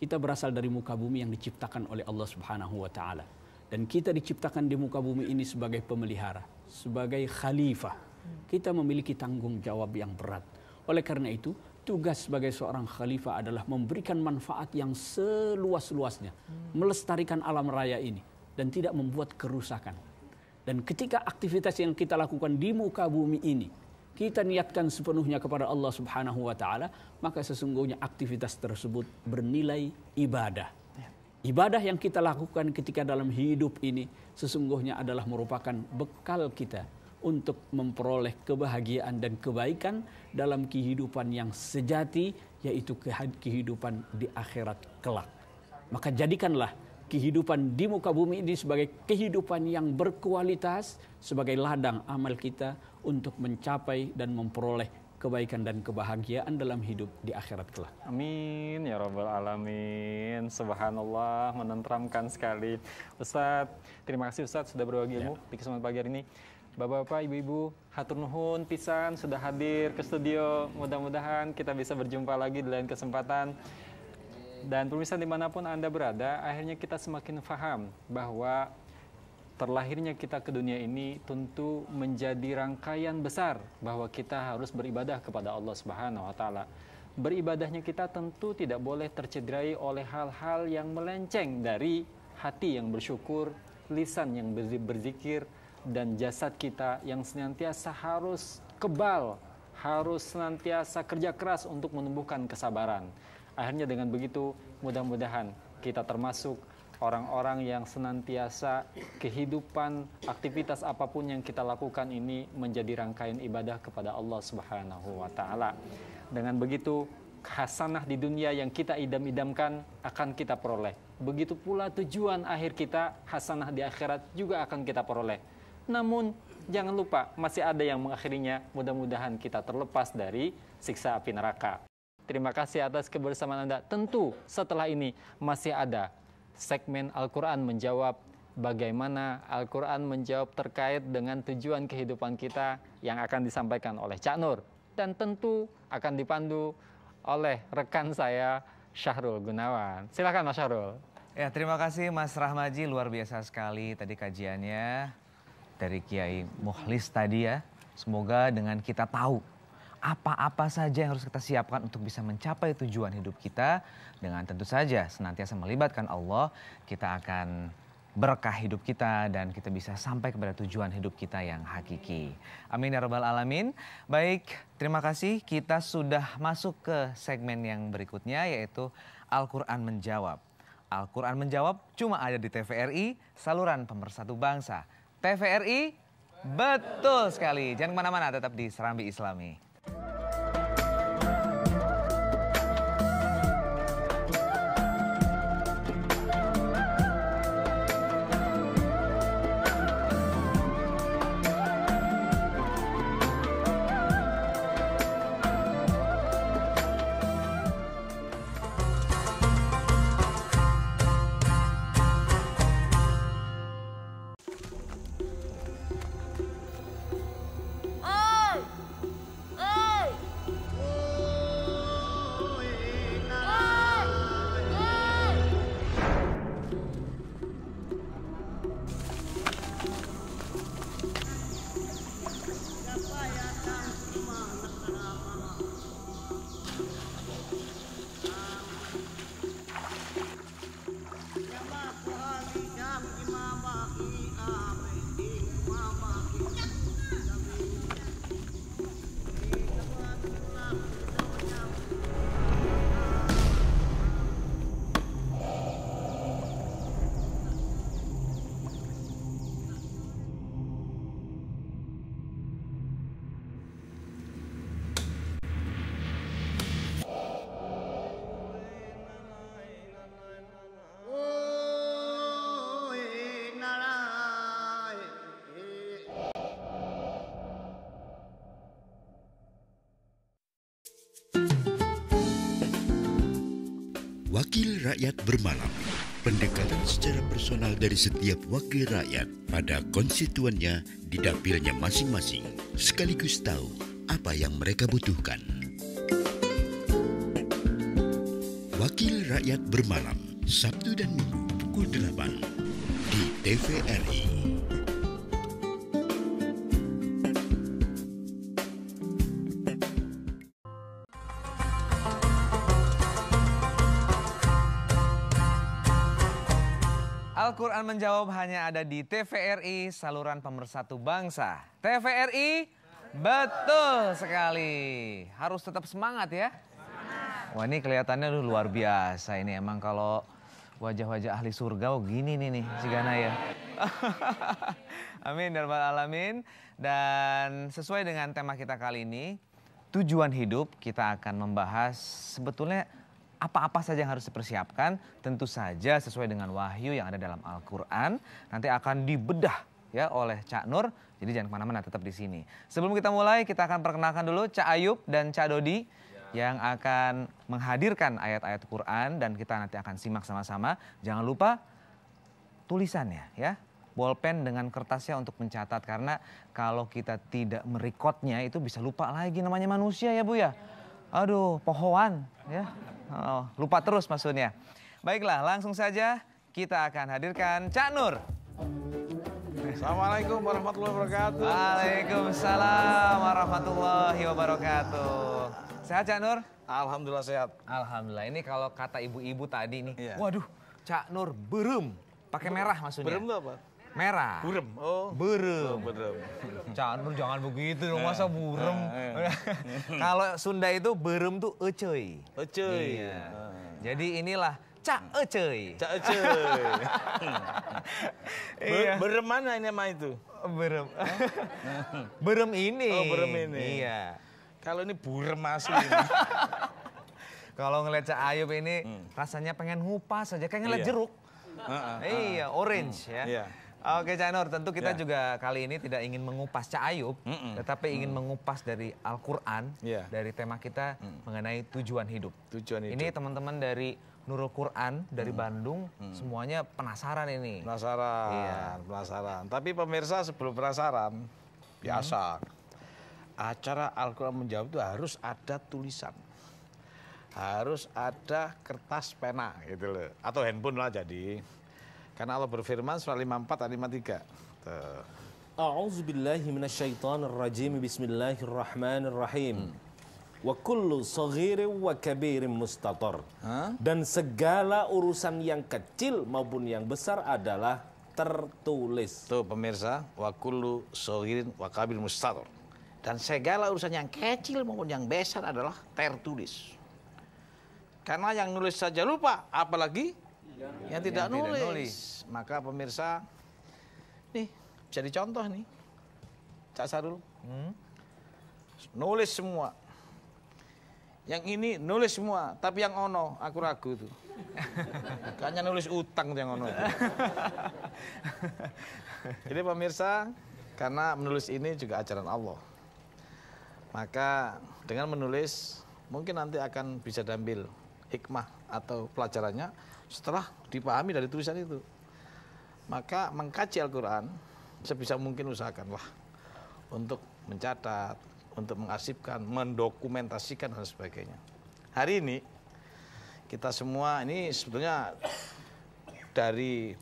Kita berasal dari muka bumi yang diciptakan oleh Allah Subhanahu wa taala. Dan kita diciptakan di muka bumi ini sebagai pemelihara, sebagai khalifah. Kita memiliki tanggung jawab yang berat. Oleh karena itu, tugas sebagai seorang khalifah adalah memberikan manfaat yang seluas-luasnya, melestarikan alam raya ini dan tidak membuat kerusakan. Dan ketika aktivitas yang kita lakukan di muka bumi ini kita niatkan sepenuhnya kepada Allah Subhanahu wa taala, maka sesungguhnya aktivitas tersebut bernilai ibadah. Ibadah yang kita lakukan ketika dalam hidup ini sesungguhnya adalah merupakan bekal kita untuk memperoleh kebahagiaan dan kebaikan dalam kehidupan yang sejati, yaitu kehidupan di akhirat kelak. Maka jadikanlah kehidupan di muka bumi ini sebagai kehidupan yang berkualitas, sebagai ladang amal kita untuk mencapai dan memperoleh kebaikan dan kebahagiaan dalam hidup di akhirat kelak. Amin ya rabbal alamin. Subhanallah, menenteramkan sekali. Ustadz, terima kasih Ustadz sudah berbagi ilmu di kesempatan pagi hari ini. Bapak-bapak, ibu-ibu, hatur nuhun pisan sudah hadir ke studio. Mudah-mudahan kita bisa berjumpa lagi di lain kesempatan. Dan pemirsa dimanapun Anda berada, akhirnya kita semakin paham bahwa terlahirnya kita ke dunia ini tentu menjadi rangkaian besar bahwa kita harus beribadah kepada Allah Subhanahu wa taala. Beribadahnya kita tentu tidak boleh tercederai oleh hal-hal yang melenceng dari hati yang bersyukur, lisan yang berzikir, dan jasad kita yang senantiasa harus kebal, harus senantiasa kerja keras untuk menumbuhkan kesabaran. Akhirnya dengan begitu mudah-mudahan kita termasuk orang-orang yang senantiasa kehidupan aktivitas apapun yang kita lakukan ini menjadi rangkaian ibadah kepada Allah Subhanahu wa taala. Dengan begitu hasanah di dunia yang kita idam-idamkan akan kita peroleh. Begitu pula tujuan akhir kita, hasanah di akhirat juga akan kita peroleh. Namun jangan lupa masih ada yang mengakhirinya, mudah-mudahan kita terlepas dari siksa api neraka. Terima kasih atas kebersamaan Anda. Tentu setelah ini masih ada segmen Al-Quran menjawab, bagaimana Al-Quran menjawab terkait dengan tujuan kehidupan kita yang akan disampaikan oleh Cak Nur. Dan tentu akan dipandu oleh rekan saya Syahrul Gunawan. Silakan Mas Syahrul. Ya, terima kasih Mas Rahmaji, luar biasa sekali tadi kajiannya dari Kiai Mukhlis tadi ya. Semoga dengan kita tahu apa-apa saja yang harus kita siapkan untuk bisa mencapai tujuan hidup kita, dengan tentu saja senantiasa melibatkan Allah, kita akan berkah hidup kita dan kita bisa sampai kepada tujuan hidup kita yang hakiki. Amin ya rabbal alamin. Baik, terima kasih. Kita sudah masuk ke segmen yang berikutnya, yaitu Al-Quran Menjawab. Al-Quran Menjawab cuma ada di TVRI, saluran pemersatu bangsa. TVRI, betul sekali. Jangan kemana-mana, tetap di Serambi Islami. Wakil Rakyat Bermalam, pendekatan secara personal dari setiap wakil rakyat pada konstituennya di dapilnya masing-masing, sekaligus tahu apa yang mereka butuhkan. Wakil Rakyat Bermalam, Sabtu dan Minggu pukul 8 di TVRI. Al-Quran Menjawab hanya ada di TVRI, saluran pemersatu bangsa. TVRI, betul sekali. Harus tetap semangat ya. Wah, ini kelihatannya luar biasa ini. Emang kalau wajah-wajah ahli surga, oh gini nih si Gana ya. Amin ya rabbal alamin. Dan sesuai dengan tema kita kali ini, tujuan hidup, kita akan membahas sebetulnya apa-apa saja yang harus dipersiapkan. Tentu saja sesuai dengan wahyu yang ada dalam Al-Quran. Nanti akan dibedah ya oleh Cak Nur. Jadi jangan kemana-mana, tetap di sini. Sebelum kita mulai, kita akan perkenalkan dulu Cak Ayub dan Cak Dodi yang akan menghadirkan ayat-ayat Quran dan kita nanti akan simak sama-sama. Jangan lupa tulisannya ya, bolpen dengan kertasnya untuk mencatat, karena kalau kita tidak merekodnya itu bisa lupa lagi, namanya manusia ya Bu ya. Aduh, pohoan ya. Oh, lupa terus maksudnya. Baiklah, langsung saja kita akan hadirkan Cak Nur. Assalamualaikum warahmatullahi wabarakatuh. Waalaikumsalam warahmatullahi wabarakatuh. Sehat Cak Nur? Alhamdulillah sehat. Alhamdulillah. Ini kalau kata ibu-ibu tadi nih, Iya. waduh, Cak Nur berem. Pakai merah maksudnya. Berem itu apa? Merah. Burem. Oh. Berem. Berem. Cak Nur jangan begitu dong, masa burem. Kalau Sunda itu berem tuh eceuy. Eceuy. Iya. Jadi inilah Cak Eceuy. Cak eceuy. Iya. Berem mana ini sama itu? Berem. Berem ini. Oh, berem ini. Iya. Kalau ini burem asli. Kalau ngeliat Cak Ayub ini rasanya pengen ngupas aja, kayak ngeliat Iya. jeruk. Iya, orange ya. Iya. Oke Cak Nur, tentu kita Ya. juga kali ini tidak ingin mengupas Cak Ayub, tetapi ingin mengupas dari Al-Quran, Ya. dari tema kita mengenai tujuan hidup. Tujuan hidup. Ini teman-teman dari Nurul Quran, dari Bandung, semuanya penasaran ini. Penasaran. Iya. Penasaran. Tapi pemirsa sebelum penasaran, biasa. Acara Al-Quran Menjawab itu harus ada tulisan. Harus ada kertas pena gitu loh. Atau handphone lah jadi. Karena Allah berfirman surah 54 ayat 53. Tuh. A'udzu billahi minasyaitonir rajim. Bismillahirrahmanirrahim. Wa kullu saghirin wa kabirin mustatar. Dan segala urusan yang kecil maupun yang besar adalah tertulis. Tuh pemirsa, wa kullu saghirin wa kabir mustatar. Dan segala urusan yang kecil maupun yang besar adalah tertulis. Karena yang nulis saja lupa, apalagi yang tidak nulis. Maka pemirsa, nih bisa dicontoh nih, Cak Sarul, nulis semua. Yang ini nulis semua, tapi yang ono aku ragu tuh. Kayaknya nulis utang tuh yang ono. Jadi pemirsa, karena menulis ini juga ajaran Allah. Maka dengan menulis mungkin nanti akan bisa diambil hikmah atau pelajarannya setelah dipahami dari tulisan itu. Maka mengkaji Al-Quran sebisa mungkin usahakanlah untuk mencatat, untuk mengarsipkan, mendokumentasikan dan sebagainya. Hari ini kita semua ini sebetulnya dari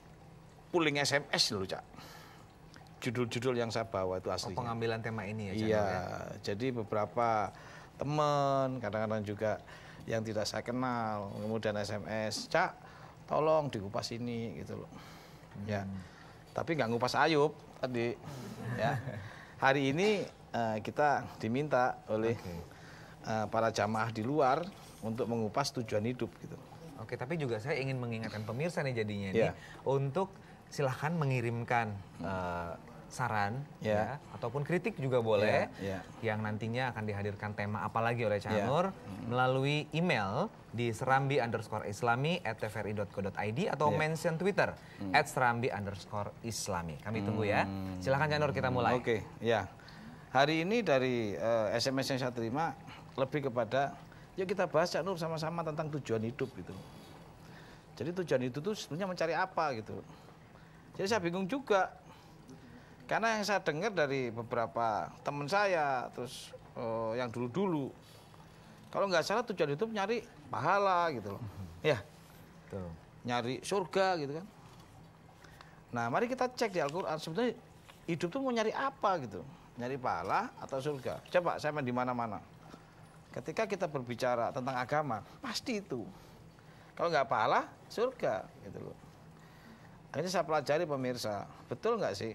pooling SMS loh Cak. Judul-judul yang saya bawa itu aslinya. Pengambilan tema ini ya Cak Iya, Nur ya? jadi beberapa teman, kadang-kadang juga yang tidak saya kenal, kemudian SMS, Cak, tolong dikupas ini, gitu loh. Ya, tapi nggak ngupas Ayub tadi. Ya, hari ini kita diminta oleh para jamaah di luar untuk mengupas tujuan hidup, gitu. Oke, tapi juga saya ingin mengingatkan pemirsa nih jadinya Iya. nih, untuk silahkan mengirimkan saran ya, ataupun kritik juga boleh, yang nantinya akan dihadirkan tema apalagi oleh Cak Nur melalui email di serambi_islami@tvri.co.id atau mention Twitter @serambi_islami. Kami tunggu ya. Silahkan Cak Nur, kita mulai. Oke, ya. Hari ini dari SMS yang saya terima lebih kepada, yuk kita bahas Cak Nur sama-sama tentang tujuan hidup gitu. Jadi tujuan itu tuh sebenarnya mencari apa gitu. Jadi saya bingung juga. Karena yang saya dengar dari beberapa teman saya, terus yang dulu-dulu, kalau nggak salah tujuan hidup nyari pahala gitu loh. Ya, Tuh. nyari surga gitu kan. Nah, mari kita cek di Al-Quran sebetulnya hidup tuh mau nyari apa gitu. Nyari pahala atau surga. Coba saya main di mana-mana. Ketika kita berbicara tentang agama, pasti itu. Kalau nggak pahala, surga gitu loh. Akhirnya saya pelajari pemirsa, betul nggak sih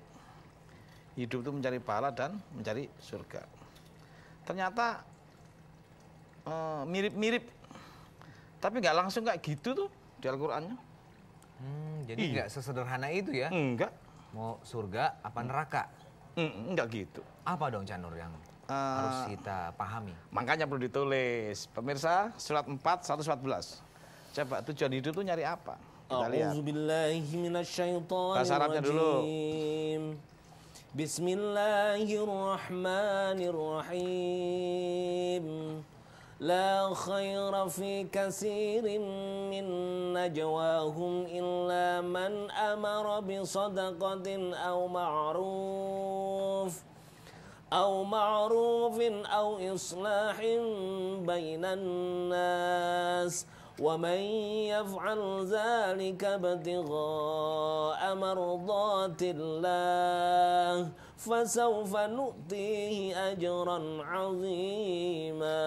hidup itu mencari pahala dan mencari surga? Ternyata mirip-mirip, tapi nggak langsung kayak gitu tuh di Al-Qurannya. Jadi nggak sesederhana itu ya? Enggak, Mau surga apa neraka? enggak gitu. Apa dong Cak Nur yang harus kita pahami? Makanya perlu ditulis. Pemirsa, surat 4, 114. Coba tujuan hidup itu nyari apa? Kita lihat. A'udzubillahiminasyaitonirrajim. Bahasa Arabnya dulu. Bismillahirrahmanirrahim. La khaira fi katsirin min najwahum illa man amara bi sadaqatin aw ma'rufin aw islahin bainan nas. وَمَنْ يَفْعَلْ ذَلِكَ ابْتِغَاءَ مَرْضَاتِ اللَّهِ فَسَوْفَ نُؤْتِيهِ أَجْرًا عَظِيمًا.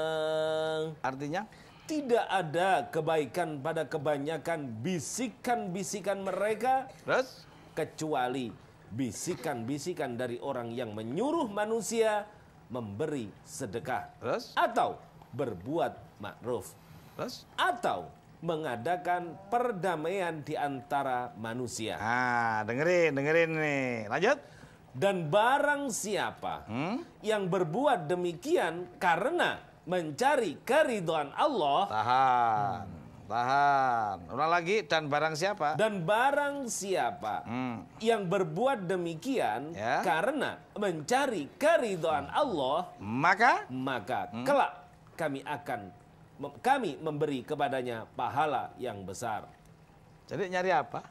Artinya? Tidak ada kebaikan pada kebanyakan bisikan-bisikan mereka, Terus? kecuali bisikan-bisikan dari orang yang menyuruh manusia memberi sedekah. Terus? Atau berbuat ma'ruf. Terus? Atau mengadakan perdamaian di antara manusia. Ah, dengerin nih. Lanjut. Dan barang siapa yang berbuat demikian karena mencari keridhaan Allah. Tahan. Ulang lagi. Dan barang siapa? Dan barang siapa yang berbuat demikian Ya. karena mencari keridhaan Allah, Maka? kelak kami memberi kepadanya pahala yang besar. Jadi nyari apa?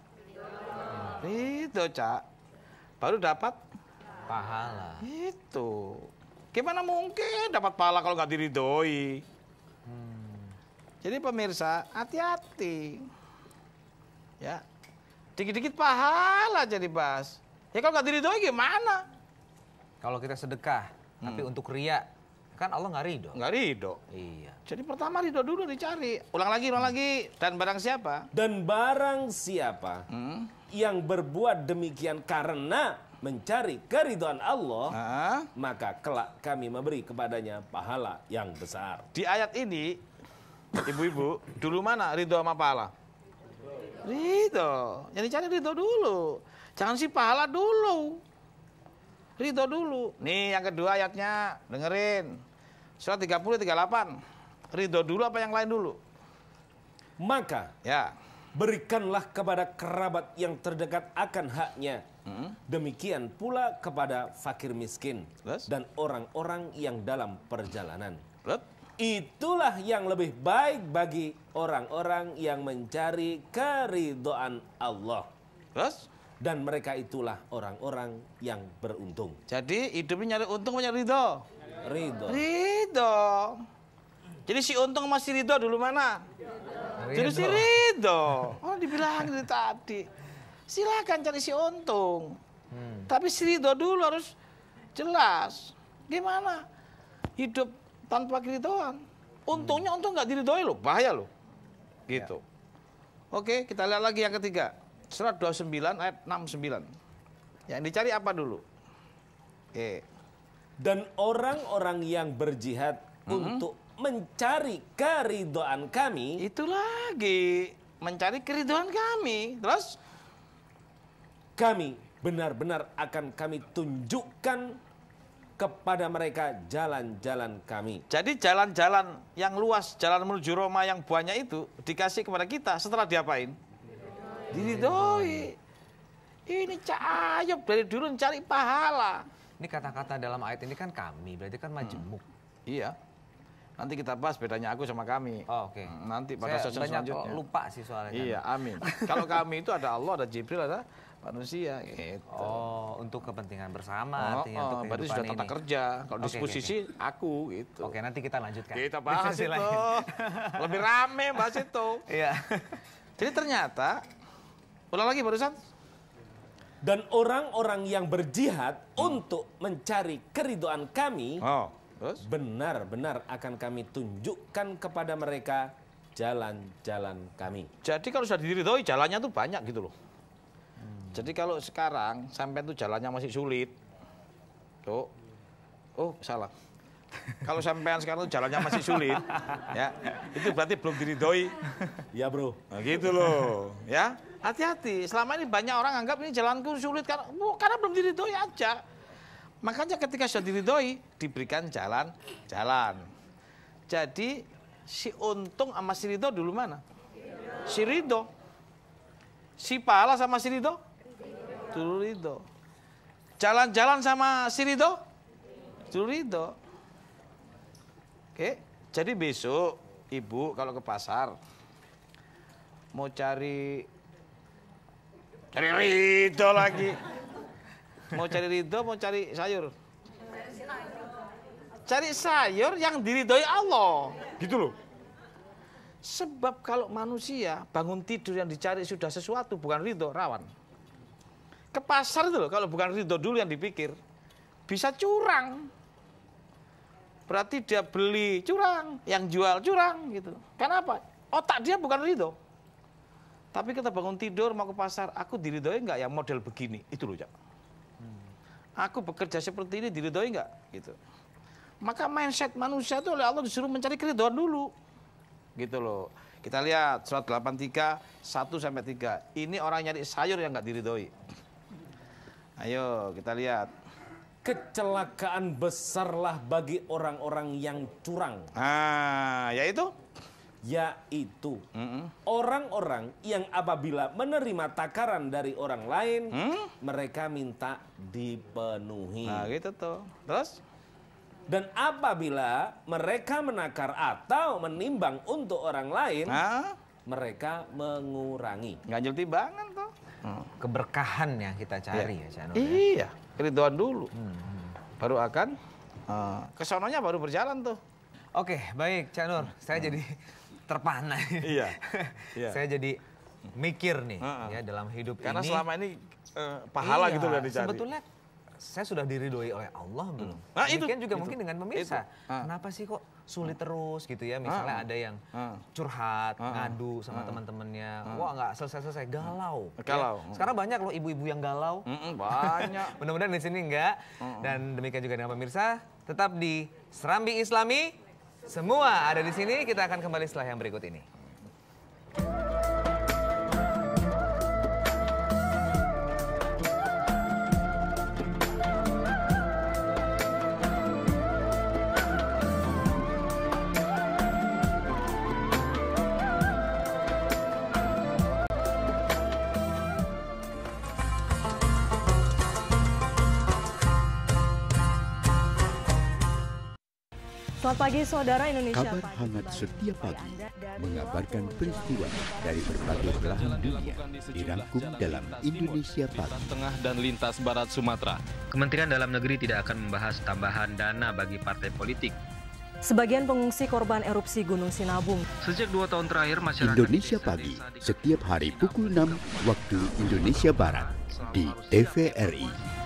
Itu, Cak. Baru dapat Pahala. itu. Gimana mungkin dapat pahala kalau nggak diridhoi? Jadi pemirsa, hati-hati. Ya. Dikit-dikit pahala jadi bahas. Ya kalau nggak diridhoi gimana? Kalau kita sedekah, tapi untuk ria, kan Allah nggak ridho. Nggak ridho. Iya. Jadi pertama ridho dulu dicari. Ulang lagi. Dan barang siapa? Dan barang siapa yang berbuat demikian karena mencari keridhaan Allah, maka kelak kami memberi kepadanya pahala yang besar. Di ayat ini, ibu-ibu, dulu mana ridho sama pahala? Ridho. Jadi cari ridho dulu. Jangan sih pahala dulu. Ridho dulu. Nih yang kedua ayatnya, dengerin. Surat 30, 38. Ridho dulu apa yang lain dulu? Maka Ya. berikanlah kepada kerabat yang terdekat akan haknya. Demikian pula kepada fakir miskin Terus? dan orang-orang yang dalam perjalanan. Terus? Itulah yang lebih baik bagi orang-orang yang mencari keridhaan Allah. Terus? Dan mereka itulah orang-orang yang beruntung. Jadi hidupnya nyari untung apa nyari ridho? Ridho. Ridho. Jadi si untung masih ridho dulu mana? Jadi si ridho. Oh dibilang dari tadi. Silakan cari si untung. Tapi si ridho dulu harus jelas. Gimana? Hidup tanpa keridhoan. Untungnya untung nggak diridhoi loh, bahaya loh. Gitu. Oke, kita lihat lagi yang ketiga. Surat 29 ayat 69. Yang dicari apa dulu? Oke. Dan orang-orang yang berjihad untuk mencari keridhaan kami, Itu lagi mencari keridhaan kami. Terus kami benar-benar akan kami tunjukkan kepada mereka jalan-jalan kami. jadi jalan-jalan yang luas, jalan menuju Roma yang banyak itu dikasih kepada kita setelah diapain? Diridhoi. Ini Cak Ayub dari dulu mencari pahala. Ini kata-kata dalam ayat ini kan kami, berarti kan majemuk. Iya. Nanti kita bahas bedanya aku sama kami. Oh, oke. Nanti pada Saya sesi banyak selanjutnya. lupa sih soalnya. Iya, amin. Kalau kami itu ada Allah, ada Jibril, ada manusia gitu. Oh, untuk kepentingan bersama artinya untuk berarti kehidupan sudah tata ini. kerja. Kalau disposisi aku gitu. Oke, nanti kita lanjutkan. Kita bahas Diskusi itu. lain. Lebih rame bahas itu. Iya. Jadi ternyata, ulang lagi barusan. Dan orang-orang yang berjihad untuk mencari keridhaan kami, Terus? benar-benar akan kami tunjukkan kepada mereka jalan-jalan kami. Jadi kalau sudah diridhoi jalannya tuh banyak gitu loh. Jadi kalau sekarang sampai tuh jalannya masih sulit. Tuh. Oh, salah. Kalau sampean sekarang tuh jalannya masih sulit, ya. Itu berarti belum diridhoi. Ya, Bro. Nah, gitu loh, ya. Hati-hati. Selama ini banyak orang anggap ini jalanku sulit karena belum diridhoi aja. Makanya ketika sudah diridhoi, diberikan jalan. Jadi si untung sama si ridho dulu mana? Si ridho. Si pahala sama si ridho? Dulu ridho. Jalan-jalan sama si ridho? Dulu ridho. Oke, jadi besok ibu kalau ke pasar mau cari ridho lagi. Mau cari ridho, mau cari sayur. Cari sayur yang diridhoi Allah. Gitu loh. Sebab kalau manusia bangun tidur yang dicari sudah sesuatu, bukan ridho, rawan. Ke pasar itu loh, kalau bukan ridho dulu yang dipikir, bisa curang. Berarti dia beli curang, yang jual curang gitu. Kenapa? Otak dia bukan ridho. Tapi kita bangun tidur mau ke pasar, aku diridhoi enggak yang model begini? Itu loh, Cak. Aku bekerja seperti ini diridhoi enggak? Gitu. Maka mindset manusia itu oleh Allah disuruh mencari keridhaan dulu. Gitu loh. Kita lihat surat 83 1-3. Ini orang nyari sayur yang enggak diridhoi. Ayo kita lihat. Kecelakaan besarlah bagi orang-orang yang curang. Yaitu orang-orang yang apabila menerima takaran dari orang lain, mereka minta dipenuhi. Nah, gitu tuh. Terus? Dan apabila mereka menakar atau menimbang untuk orang lain, mereka mengurangi. Ganjil timbangan tuh. Keberkahan yang kita cari ya, Cak Nur. Iya, keridhaan dulu. Baru akan kesononya baru berjalan tuh. Oke, baik Cak Nur. Saya jadi terpana. Iya. Saya jadi mikir nih ya dalam hidup Karena ini. selama ini pahala gitu loh dicari. Sebetulnya saya sudah diridhoi oleh Allah belum? Nah, itu, Demikian juga itu. mungkin dengan pemirsa. Kenapa sih kok sulit terus gitu ya? Misalnya ada yang curhat, ngadu sama teman-temannya. Wah, nggak selesai-selesai, galau. Galau. Ya. Sekarang banyak loh ibu-ibu yang galau. Banyak. Mudah-mudahan di sini enggak. Dan demikian juga dengan pemirsa, tetap di Serambi Islami. Semua ada di sini. Kita akan kembali setelah yang berikut ini. Selamat pagi saudara Indonesia. Kabar hangat setiap pagi mengabarkan peristiwa dari berbagai belahan dunia dirangkum dalam Indonesia Pagi. Tengah dan lintas barat Sumatera. Kementerian Dalam Negeri tidak akan membahas tambahan dana bagi partai politik. Sebagian pengungsi korban erupsi Gunung Sinabung. Sejak 2 tahun terakhir masyarakat Indonesia Pagi setiap hari pukul 6 waktu Indonesia Barat di TVRI.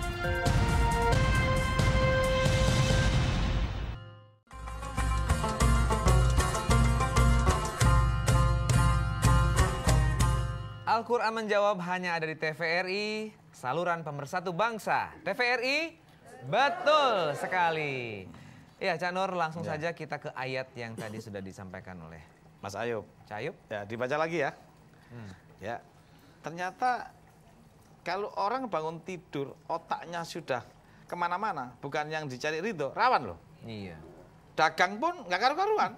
Al-Quran menjawab hanya ada di TVRI, saluran pemersatu bangsa. TVRI, betul sekali. Ya, Cak Nur, langsung saja kita ke ayat yang tadi sudah disampaikan oleh Mas Ayub. Cak Ayub. Ya, dibaca lagi ya. Ya. Ternyata kalau orang bangun tidur, otaknya sudah kemana-mana, bukan yang dicari ridho, rawan loh. Iya. Dagang pun nggak karu-karuan.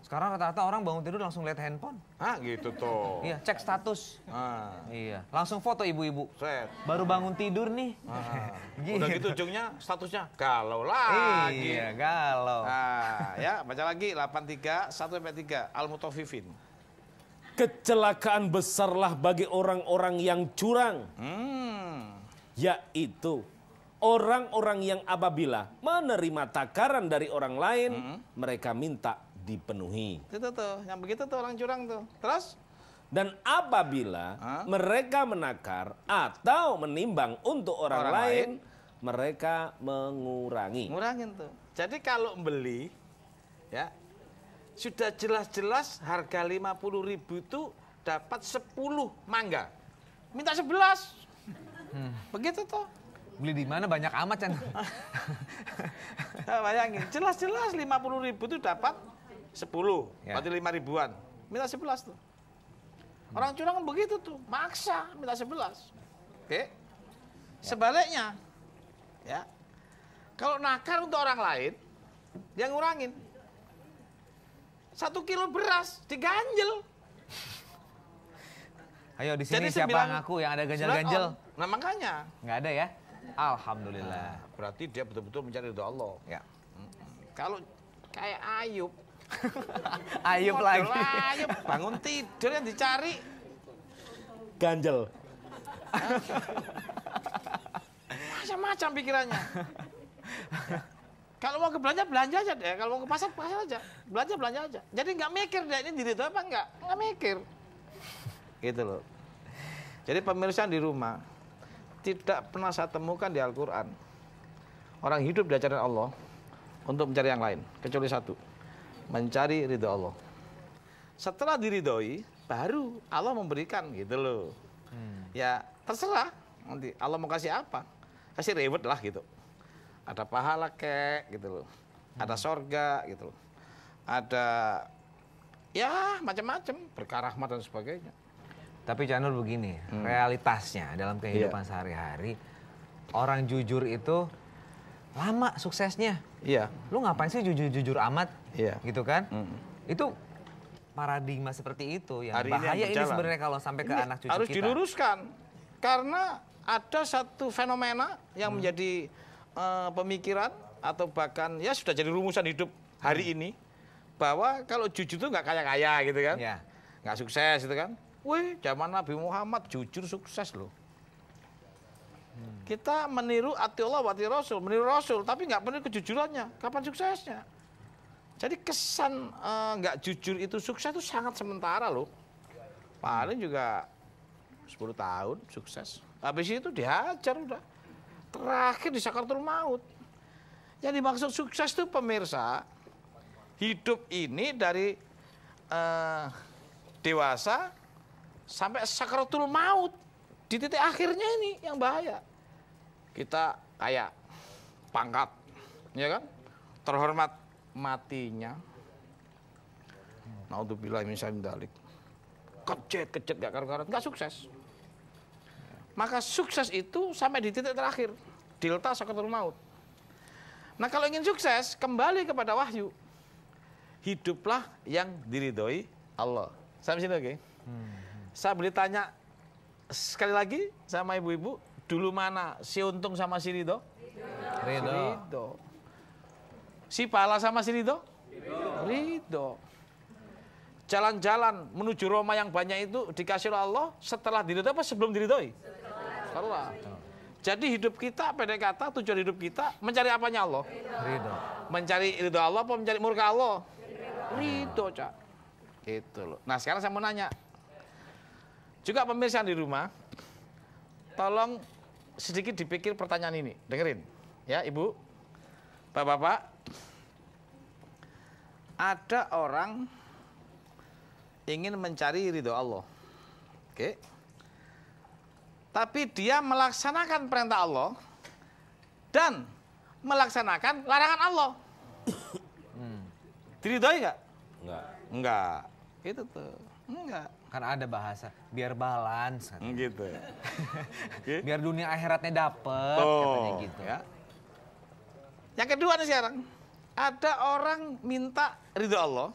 Sekarang rata-rata orang bangun tidur langsung lihat handphone. Gitu tuh. Iya, cek status. Iya, langsung foto ibu-ibu. Set. Baru bangun tidur nih. Udah gitu ujungnya statusnya galau lagi. Iya, galau. Ya, baca lagi 83 1-3 Al-Mutaffifin. kecelakaan besarlah bagi orang-orang yang curang. Yaitu orang-orang yang apabila menerima takaran dari orang lain, mereka minta dipenuhi. Itu tuh, yang begitu tuh orang curang tuh. Terus? Dan apabila mereka menakar atau menimbang untuk orang lain, mereka mengurangi. Ngurangin tuh. Jadi kalau beli, ya sudah jelas-jelas harga 50.000 itu dapat 10 mangga. Minta 11. Begitu tuh. Beli di mana banyak amat kan? Nah, bayangin, jelas-jelas 50.000 itu dapat 10, berarti 5 ribuan. Minta 11 tuh. Orang curang kan begitu tuh, maksa minta 11. Oke. Sebaliknya, ya. Kalau nakar untuk orang lain, dia ngurangin. 1 kilo beras diganjel. Ayo di sini siapa ngaku yang ada ganjel-ganjel? Nah makanya. Nggak ada ya? Alhamdulillah. Nah, berarti dia betul-betul mencari ridho Allah. Ya. Kalau kayak Ayub. Ayub lagi. Ayub bangun tidur yang dicari Ganjel. macam-macam pikirannya. Kalau mau ke belanja aja deh. Kalau mau ke pasar aja. Belanja aja. Jadi nggak mikir deh ini diridhoi apa enggak. Nggak mikir. Gitu loh. Jadi pemirsa di rumah, tidak pernah saya temukan di Al-Quran orang hidup diajarin Allah untuk mencari yang lain. Kecuali satu. Mencari ridho Allah. Setelah diridhoi, baru Allah memberikan gitu loh. Ya terserah. Nanti Allah mau kasih apa. Kasih reward lah gitu. Ada pahala kek gitu loh. Ada sorga gitu loh. Ada ya macam-macam. Berkah rahmat dan sebagainya. Tapi Cak Nur begini, realitasnya dalam kehidupan sehari-hari, orang jujur itu lama suksesnya. Iya. Lu ngapain sih jujur-jujur amat? Iya. Gitu kan? Itu paradigma seperti itu yang Hari bahaya ini sebenarnya kalau sampai ke anak cucu harus kita. diluruskan. Karena ada satu fenomena yang menjadi pemikiran atau bahkan ya sudah jadi rumusan hidup hari ini. Bahwa kalau jujur itu nggak kaya-kaya gitu kan. Ya. Nggak sukses gitu kan. Wih, zaman Nabi Muhammad jujur sukses loh. Kita meniru ati Allah wa ati Rasul, meniru Rasul, tapi nggak meniru kejujurannya. Kapan suksesnya? Jadi kesan nggak jujur itu sukses itu sangat sementara loh. Paling juga 10 tahun sukses. Habis itu dihajar udah. Terakhir di sakaratul maut. Yang dimaksud sukses itu pemirsa, hidup ini dari dewasa sampai sakaratul maut, di titik akhirnya ini yang bahaya. Kita kayak pangkat, ya kan? Terhormat matinya. Naudzubillah min dzalik. Kecet gak karu-karuan, gak sukses. Maka sukses itu sampai di titik terakhir, delta sakaratul maut. Nah kalau ingin sukses, kembali kepada wahyu. Hiduplah yang diridhoi Allah. Sampai sini oke? Saya boleh tanya sekali lagi sama ibu-ibu, dulu mana si untung sama si Ridho? Ridho. Si Pala sama si Ridho? Ridho. Jalan-jalan menuju Roma yang banyak itu dikasih oleh Allah setelah diridhoi apa sebelum diridhoi? Setelah. Jadi hidup kita, pendek kata, tujuan hidup kita mencari apanya Allah? Ridho. Mencari ridho Allah apa mencari murka Allah? Ridho, Cak. Itu loh. Nah sekarang saya mau nanya. Juga pemirsa di rumah, tolong sedikit dipikir pertanyaan ini. Dengerin, ya Ibu, Bapak-bapak. Ada orang ingin mencari ridho Allah. Oke. Tapi dia melaksanakan perintah Allah dan melaksanakan larangan Allah. Diridhoi nggak? Enggak. Itu tuh. Enggak. Kan ada bahasa, biar balance. Gitu. Okay. Biar dunia akhiratnya dapet, katanya gitu. Ya. Yang kedua nih sekarang. Ada orang minta ridho Allah.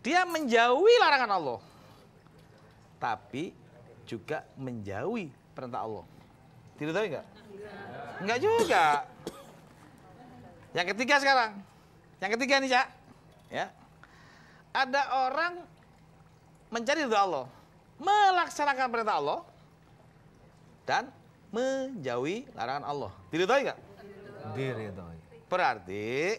Dia menjauhi larangan Allah. Tapi juga menjauhi perintah Allah. Diridhoi enggak? Enggak juga. Yang ketiga sekarang. Yang ketiga nih, Cak. Ya. Ada orang mencari ridho Allah, melaksanakan perintah Allah, dan menjauhi larangan Allah. Diridhoi nggak? Diridhoi. Berarti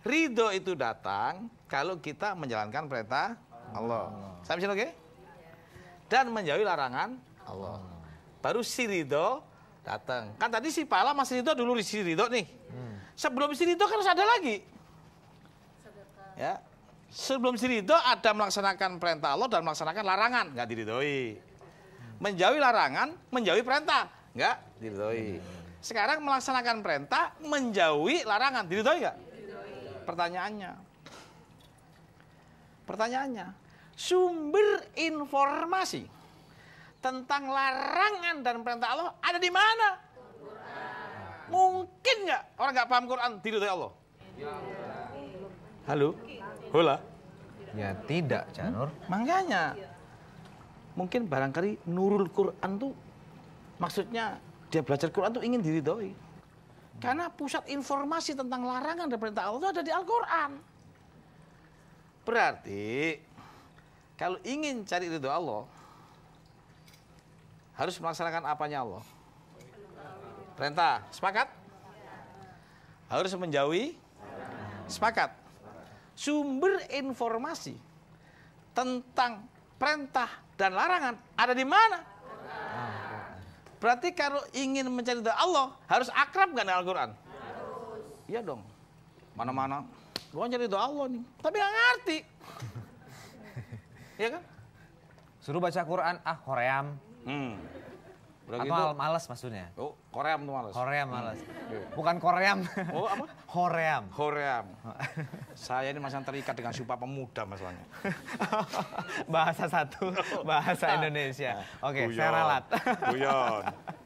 ridho itu datang kalau kita menjalankan perintah Allah. Sampai sini oke? Dan menjauhi larangan Allah. Baru si ridho datang. Kan tadi si pahala masih ridho dulu si ridho nih. Sebelum si ridho kan harus ada lagi. Ya. Sebelum si ridho ada melaksanakan perintah Allah dan melaksanakan larangan, nggak diridhoi. Menjauhi larangan, menjauhi perintah, nggak diridhoi. Sekarang melaksanakan perintah, menjauhi larangan, diridhoi nggak? Pertanyaannya, sumber informasi tentang larangan dan perintah Allah ada di mana? Mungkin nggak orang nggak paham Quran diridhoi Allah? Halo? Hola? Ya tidak, Cak Nur. Makanya, mungkin barangkali nurul Quran tuh maksudnya dia belajar Quran tuh ingin diridhoi. Karena pusat informasi tentang larangan dan perintah Allah itu ada di Al-Quran. Berarti kalau ingin cari ridho Allah, harus melaksanakan apanya Allah? Perintah, sepakat? Harus menjauhi? Sepakat? Sumber informasi tentang perintah dan larangan ada di mana? Berarti kalau ingin mencari ridha Allah harus akrab nggak dengan Al-Quran? Iya dong. Mana-mana. Gua cari ridha Allah nih, tapi nggak ngerti. Iya kan? Suruh baca Quran, Koream. Atau gitu. malas maksudnya. Oh, Koream tuh malas. Koream malas. Bukan Koream. Oh, apa? Koream. Koream. Saya ini masih terikat dengan Sumpah Pemuda masalahnya. Bahasa satu, bahasa Indonesia. Oke, saya ralat. Guyon.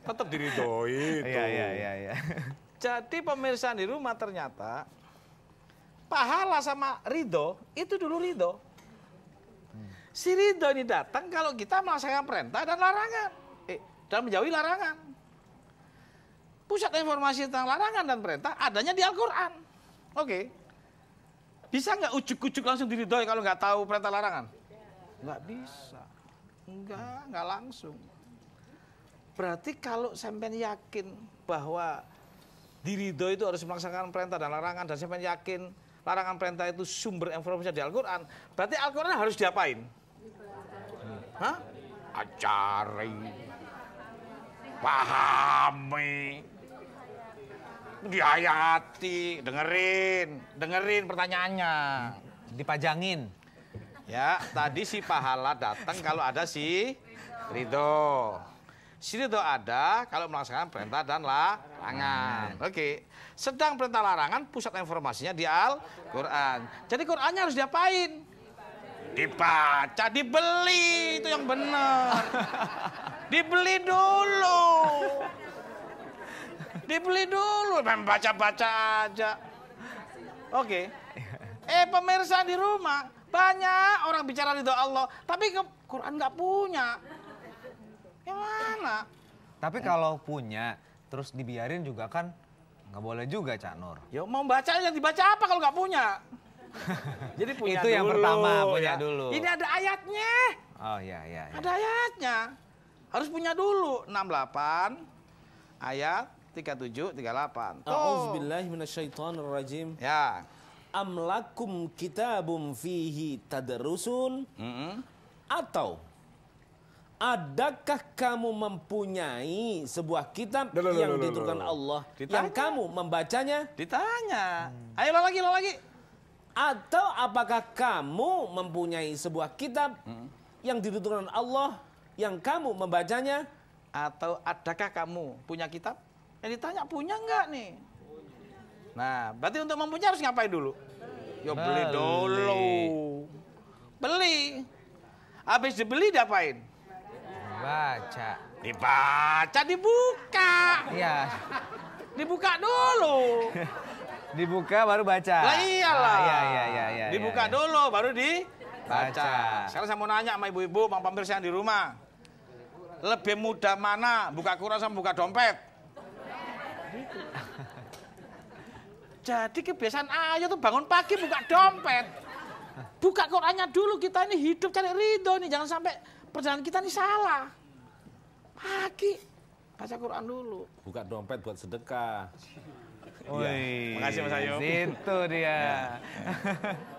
Tetap diridhoi itu. Iya. Jadi pemirsa di rumah ternyata pahala sama ridho itu dulu ridho. Si ridho ini datang kalau kita melaksanakan perintah dan larangan. Dan menjauhi larangan. Pusat informasi tentang larangan dan perintah adanya di Al-Quran. Oke. Bisa nggak ujuk-ujuk langsung diridhoi kalau nggak tahu perintah larangan? Nggak bisa. Nggak langsung. Berarti kalau sampean yakin bahwa diridhoi itu harus melaksanakan perintah dan larangan, dan sampean yakin larangan perintah itu sumber informasi di Al-Quran, berarti Al-Quran harus diapain? Hah? Acari. Pahami, dihayati, dengerin pertanyaannya, dipajangin. Ya, tadi si pahala datang kalau ada si ridho. Si ridho ada kalau melaksanakan perintah dan larangan. Oke. Sedang perintah larangan pusat informasinya di Al-Quran. Jadi Qurannya harus diapain? Dibaca, dibeli, itu yang benar. Dibeli dulu. Membaca-baca aja. Oke. Pemirsa di rumah, banyak orang bicara ridho Allah, tapi Quran nggak punya. Yang mana? Tapi kalau punya, terus dibiarin juga kan nggak boleh juga, Cak Nur. Ya mau baca yang dibaca apa kalau nggak punya? Jadi punya itu dulu, yang pertama, punya ya. dulu. Ini ada ayatnya. Oh iya. Ada ayatnya. Harus punya dulu. 68 ayat 37 38. A'udzubillahi minasyaitonirrajim. Ya. Am lakum kitabum fihi tadrusun? Atau adakah kamu mempunyai sebuah kitab yang diturunkan Allah yang kamu membacanya? Ditanya. Ayo lo lagi. Atau apakah kamu mempunyai sebuah kitab yang diturunkan Allah yang kamu membacanya? Atau adakah kamu punya kitab? Yang ditanya punya enggak nih? Nah, berarti untuk mempunyai harus ngapain dulu? Ya beli dulu. Beli. Habis dibeli diapain? Baca. Dibaca, dibuka. Iya. Dibuka dulu. Dibuka baru baca. Lah iyalah. Iya. Dibuka dulu baru dibaca. Sekarang saya mau nanya sama ibu-ibu, sama pemirsa yang di rumah. Lebih mudah mana buka Quran sama buka dompet? Jadi kebiasaan ayah tuh bangun pagi buka dompet. Buka Qur'annya dulu, kita ini hidup cari ridho nih, jangan sampai perjalanan kita ini salah. Pagi, baca Qur'an dulu. Buka dompet buat sedekah. Wih, makasih Mas Ayu. Itu dia.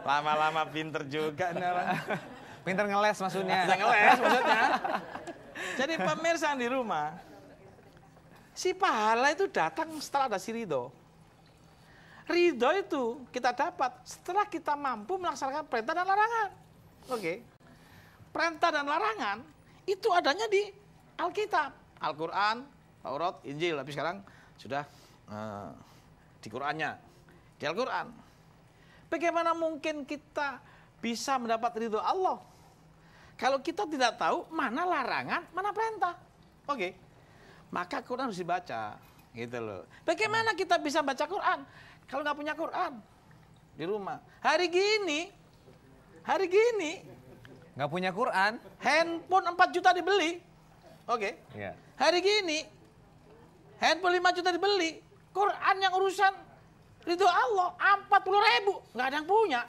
Lama-lama pinter juga nih orang. Pinter ngeles maksudnya. Pinter ngeles maksudnya. Jadi pemirsa di rumah, si pahala itu datang setelah ada si ridho. Ridho itu kita dapat setelah kita mampu melaksanakan perintah dan larangan. Oke. Perintah dan larangan itu adanya di Alkitab, Al-Quran, Taurat, Injil. Tapi sekarang sudah di Qur'annya, di Al-Quran. Bagaimana mungkin kita bisa mendapat ridho Allah kalau kita tidak tahu mana larangan, mana perintah? Oke. Maka Quran harus dibaca, gitu loh. Bagaimana kita bisa baca Quran kalau nggak punya Quran di rumah? Hari gini Nggak punya Quran, handphone 4 juta dibeli. Oke. Iya. Hari gini handphone 5 juta dibeli. Quran yang urusan ridho Allah 40.000, nggak ada yang punya.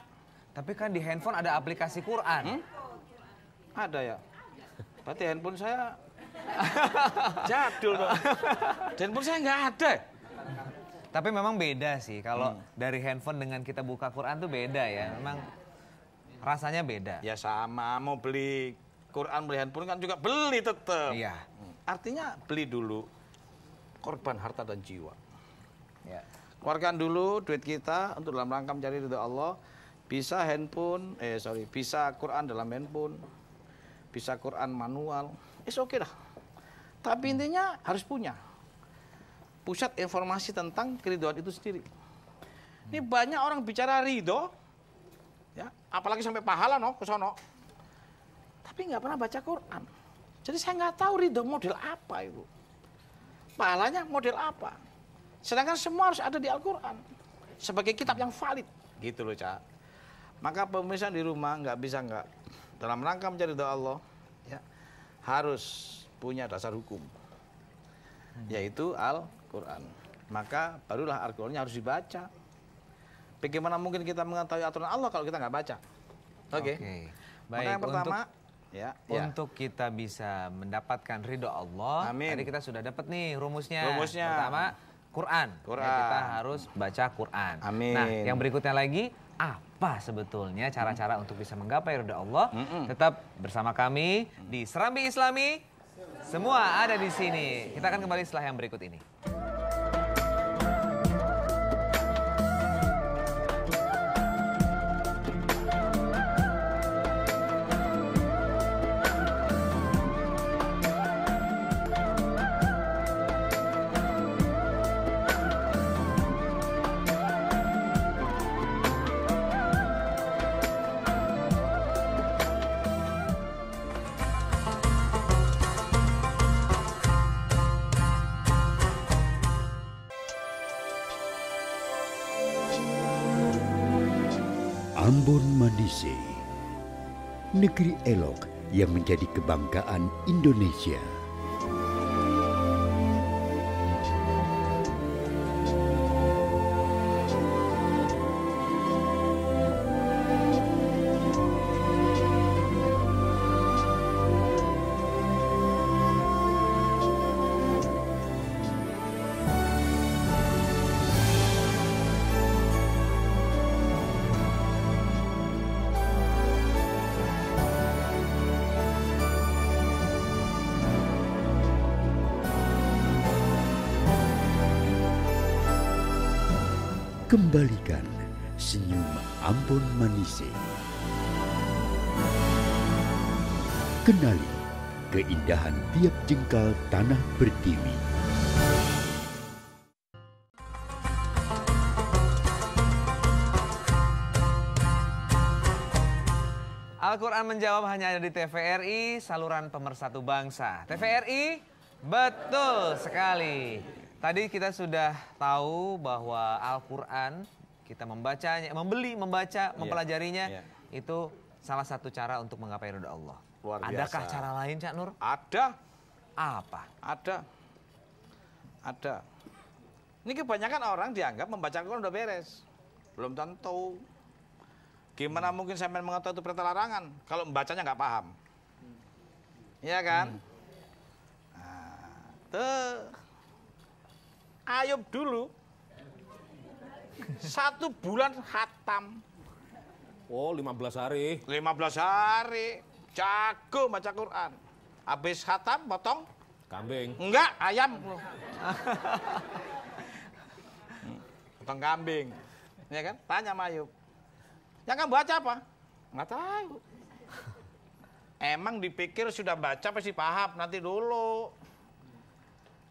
tapi kan di handphone ada aplikasi Quran. Ada ya. Berarti handphone saya jadul dong. Handphone saya nggak ada. Tapi memang beda sih kalau dari handphone dengan kita buka Quran tuh beda ya. Memang rasanya beda. Ya sama, mau beli Quran, beli handphone kan juga beli tetap. Iya. Artinya beli dulu, korban harta dan jiwa. Ya. Keluarkan dulu duit kita untuk dalam rangka mencari ridho Allah. Bisa bisa Quran dalam handphone, bisa Quran manual, oke dah. Tapi intinya harus punya pusat informasi tentang keridoan itu sendiri. Ini banyak orang bicara ridho, ya, apalagi sampai pahala ke sono. Tapi nggak pernah baca Quran. Jadi saya nggak tahu ridho model apa itu. Pahalanya model apa. Sedangkan semua harus ada di Al-Quran sebagai kitab yang valid. Gitu loh, Cak. Maka pemirsa di rumah nggak bisa nggak dalam rangka mencari ridho Allah, ya, harus punya dasar hukum, yaitu Al-Quran. Maka barulah Al-Qurannya harus dibaca. Bagaimana mungkin kita mengetahui aturan Allah kalau kita nggak baca? Oke. Baik. Maka yang pertama, untuk kita bisa mendapatkan ridho Allah, amin. Tadi kita sudah dapat nih rumusnya. Rumusnya. Pertama, Quran. Ya, kita harus baca Quran. Amin. Nah, yang berikutnya lagi, apa sebetulnya cara-cara untuk bisa menggapai ridho Allah? Tetap bersama kami di Serambi Islami. Semua ada di sini. Kita akan kembali setelah yang berikut ini. Ambon Manise, negeri elok yang menjadi kebanggaan Indonesia. Kembalikan senyum Ambon Manise. Kenali keindahan tiap jengkal tanah pertiwi. Al-Quran menjawab hanya ada di TVRI, saluran pemersatu bangsa. TVRI, betul sekali. Tadi kita sudah tahu bahwa Al-Quran, kita membacanya, membaca, mempelajarinya, itu salah satu cara untuk menggapai ridha Allah. Luar biasa. Adakah cara lain, Cak Nur? Ada. Apa? Ada. Ini kebanyakan orang dianggap membaca Al-Quran udah beres. Belum tentu. Gimana mungkin sampean mengetahui itu perintah larangan kalau membacanya nggak paham? Iya kan? Nah, tuh Ayub dulu 1 bulan khatam. Oh, 15 hari. 15 hari. Jago baca Quran. Habis khatam potong Kambing. enggak, ayam. Potong kambing. Ya kan? Tanya sama Ayub. Yang kamu baca apa? Nggak tahu. Emang dipikir sudah baca pasti paham, nanti dulu.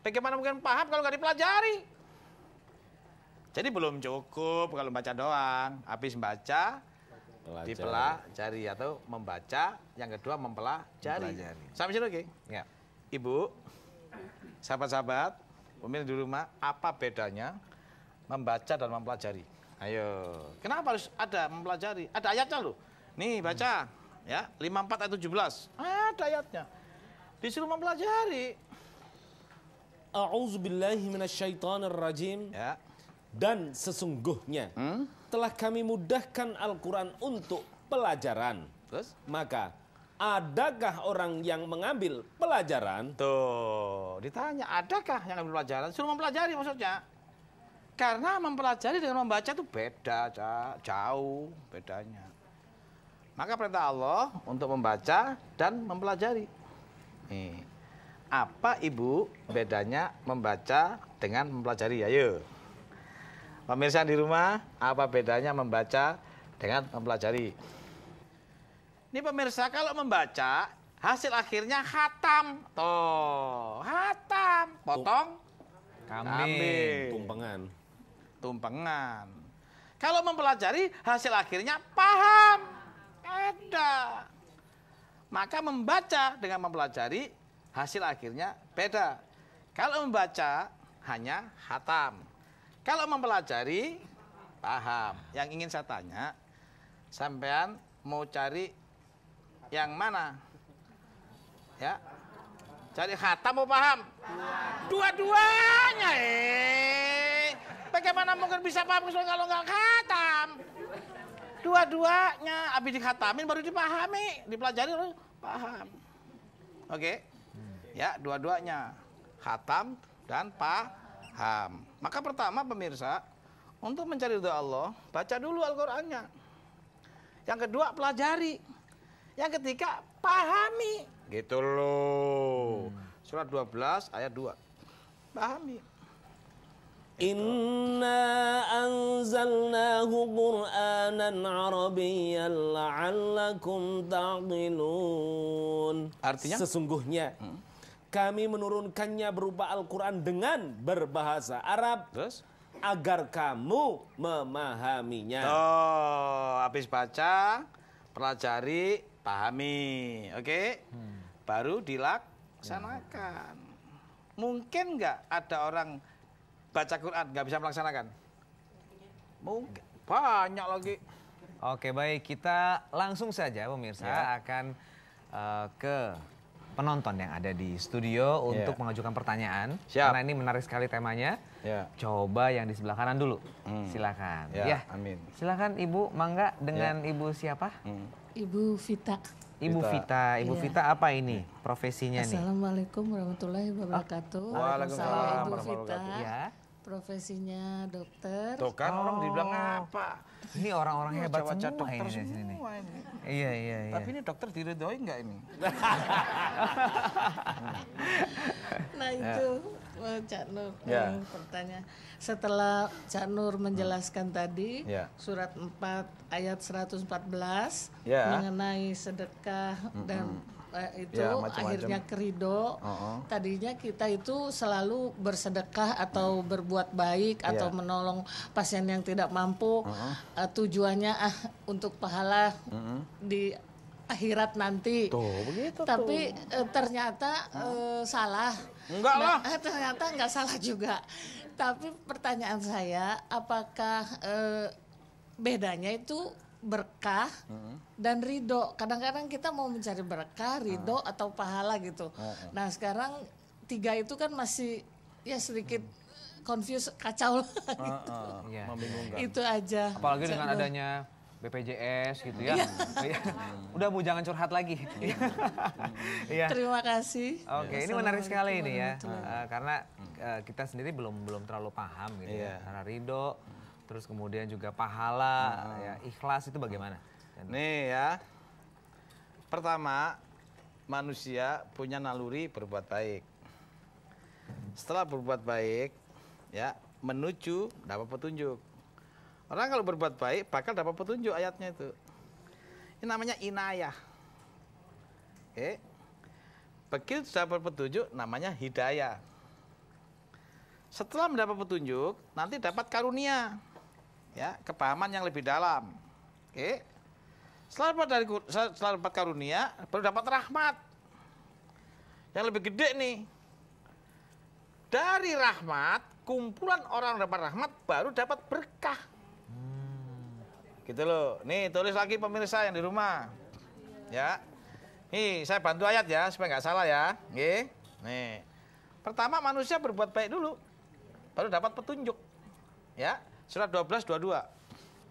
Bagaimana mungkin paham kalau nggak dipelajari? Jadi belum cukup kalau baca doang. Habis baca, dipelajari atau membaca. Yang kedua mempelajari. Sampai sini oke? Ya. Ibu, sahabat-sahabat, pemirsa di rumah, apa bedanya membaca dan mempelajari? Ayo, kenapa harus ada mempelajari? Ada ayatnya loh. Nih baca, ya 54 ayat 17. Ada ayatnya. Disuruh mempelajari. A'udzubillahi minasyaitonirrajim. Ya. Dan sesungguhnya telah kami mudahkan Al-Quran untuk pelajaran. Terus? Maka adakah orang yang mengambil pelajaran? Tuh, ditanya, adakah yang ambil pelajaran? Suruh mempelajari maksudnya. Karena mempelajari dengan membaca itu beda, jauh bedanya. Maka perintah Allah untuk membaca dan mempelajari. Nih, apa Ibu bedanya membaca dengan mempelajari? Ayo. Pemirsa di rumah, apa bedanya membaca dengan mempelajari? Ini pemirsa, kalau membaca, hasil akhirnya khatam. Tuh, khatam. Potong kambing. Tumpengan. Kalau mempelajari, hasil akhirnya paham. Beda. Maka membaca dengan mempelajari, hasil akhirnya beda. Kalau membaca, hanya khatam. Kalau mempelajari, paham. Yang ingin saya tanya, sampean mau cari yang mana? Ya, cari khatam mau paham? Dua-duanya. Bagaimana mungkin bisa paham kalau nggak khatam? Dua-duanya, habis dikhatamin baru dipahami, dipelajari baru paham. Oke? Ya, dua-duanya khatam dan paham. Maka pertama pemirsa, untuk mencari ridha Allah, baca dulu Al-Qur'annya. Yang kedua, pelajari. Yang ketiga, pahami. Gitu loh. Surat 12 ayat 2. Pahami. Inna anzalnahu Qur'anan Arabiyyan la'allakum ta'qilun. Artinya? Sesungguhnya kami menurunkannya berupa Al-Quran dengan berbahasa Arab. Terus? Agar kamu memahaminya. Oh, habis baca, pelajari, pahami. Oke? Baru dilaksanakan. Mungkin nggak ada orang baca Quran nggak bisa melaksanakan? Mungkin. Banyak lagi. Oke, baik. Kita langsung saja pemirsa akan ke penonton yang ada di studio untuk mengajukan pertanyaan. Siap. Karena ini menarik sekali temanya. Coba yang di sebelah kanan dulu. Silakan. Ya, amin. Silakan Ibu, mangga dengan Ibu siapa? Ibu Vita. Ibu Vita. Ibu Vita apa ini profesinya nih? Assalamualaikum warahmatullahi wabarakatuh. Waalaikumsalam Ibu Vita. Ya. Profesinya dokter. Tuh kan orang dibilang apa? Ini orang-orang hebat Baca semua ini di sini. Iya. Tapi ini dokter diridhoi nggak ini? Nah itu Cak Nur pertanyaan. Setelah Cak Nur menjelaskan tadi surat 4 ayat 114 mengenai sedekah dan itu akhirnya kerido. Tadinya kita itu selalu bersedekah atau berbuat baik atau menolong pasien yang tidak mampu. Tujuannya untuk pahala di akhirat nanti. Tapi ternyata salah. Enggak lah. Ternyata enggak salah juga. Tapi pertanyaan saya, apakah bedanya itu berkah dan ridho? Kadang-kadang kita mau mencari berkah, ridho atau pahala gitu. Nah sekarang 3 itu kan masih ya sedikit confuse, kacau lah gitu. Membingungkan. Itu aja. Apalagi dengan adanya BPJS gitu ya. Udah Bu, jangan curhat lagi. Terima kasih. Oke, ini menarik sekali ini ya. Karena kita sendiri belum terlalu paham gitu ya. Karena ridho, terus kemudian juga pahala, ya, ikhlas itu bagaimana? Nih ya. Pertama, manusia punya naluri berbuat baik. Setelah berbuat baik, ya, menuju dapat petunjuk. Orang kalau berbuat baik bakal dapat petunjuk, ayatnya itu. Ini namanya inayah. Oke. Begitu dapat petunjuk namanya hidayah. Setelah mendapat petunjuk, nanti dapat karunia. Ya, kepahaman yang lebih dalam. Oke. Setelah dapat karunia, baru dapat rahmat. Yang lebih gede nih. Dari rahmat, kumpulan orang dapat rahmat baru dapat berkah. Gitu loh. Nih tulis lagi pemirsa yang di rumah. Ya. Nih saya bantu ayat ya supaya nggak salah ya. Nih. Pertama manusia berbuat baik dulu. Baru dapat petunjuk. Ya. Surat 12:22.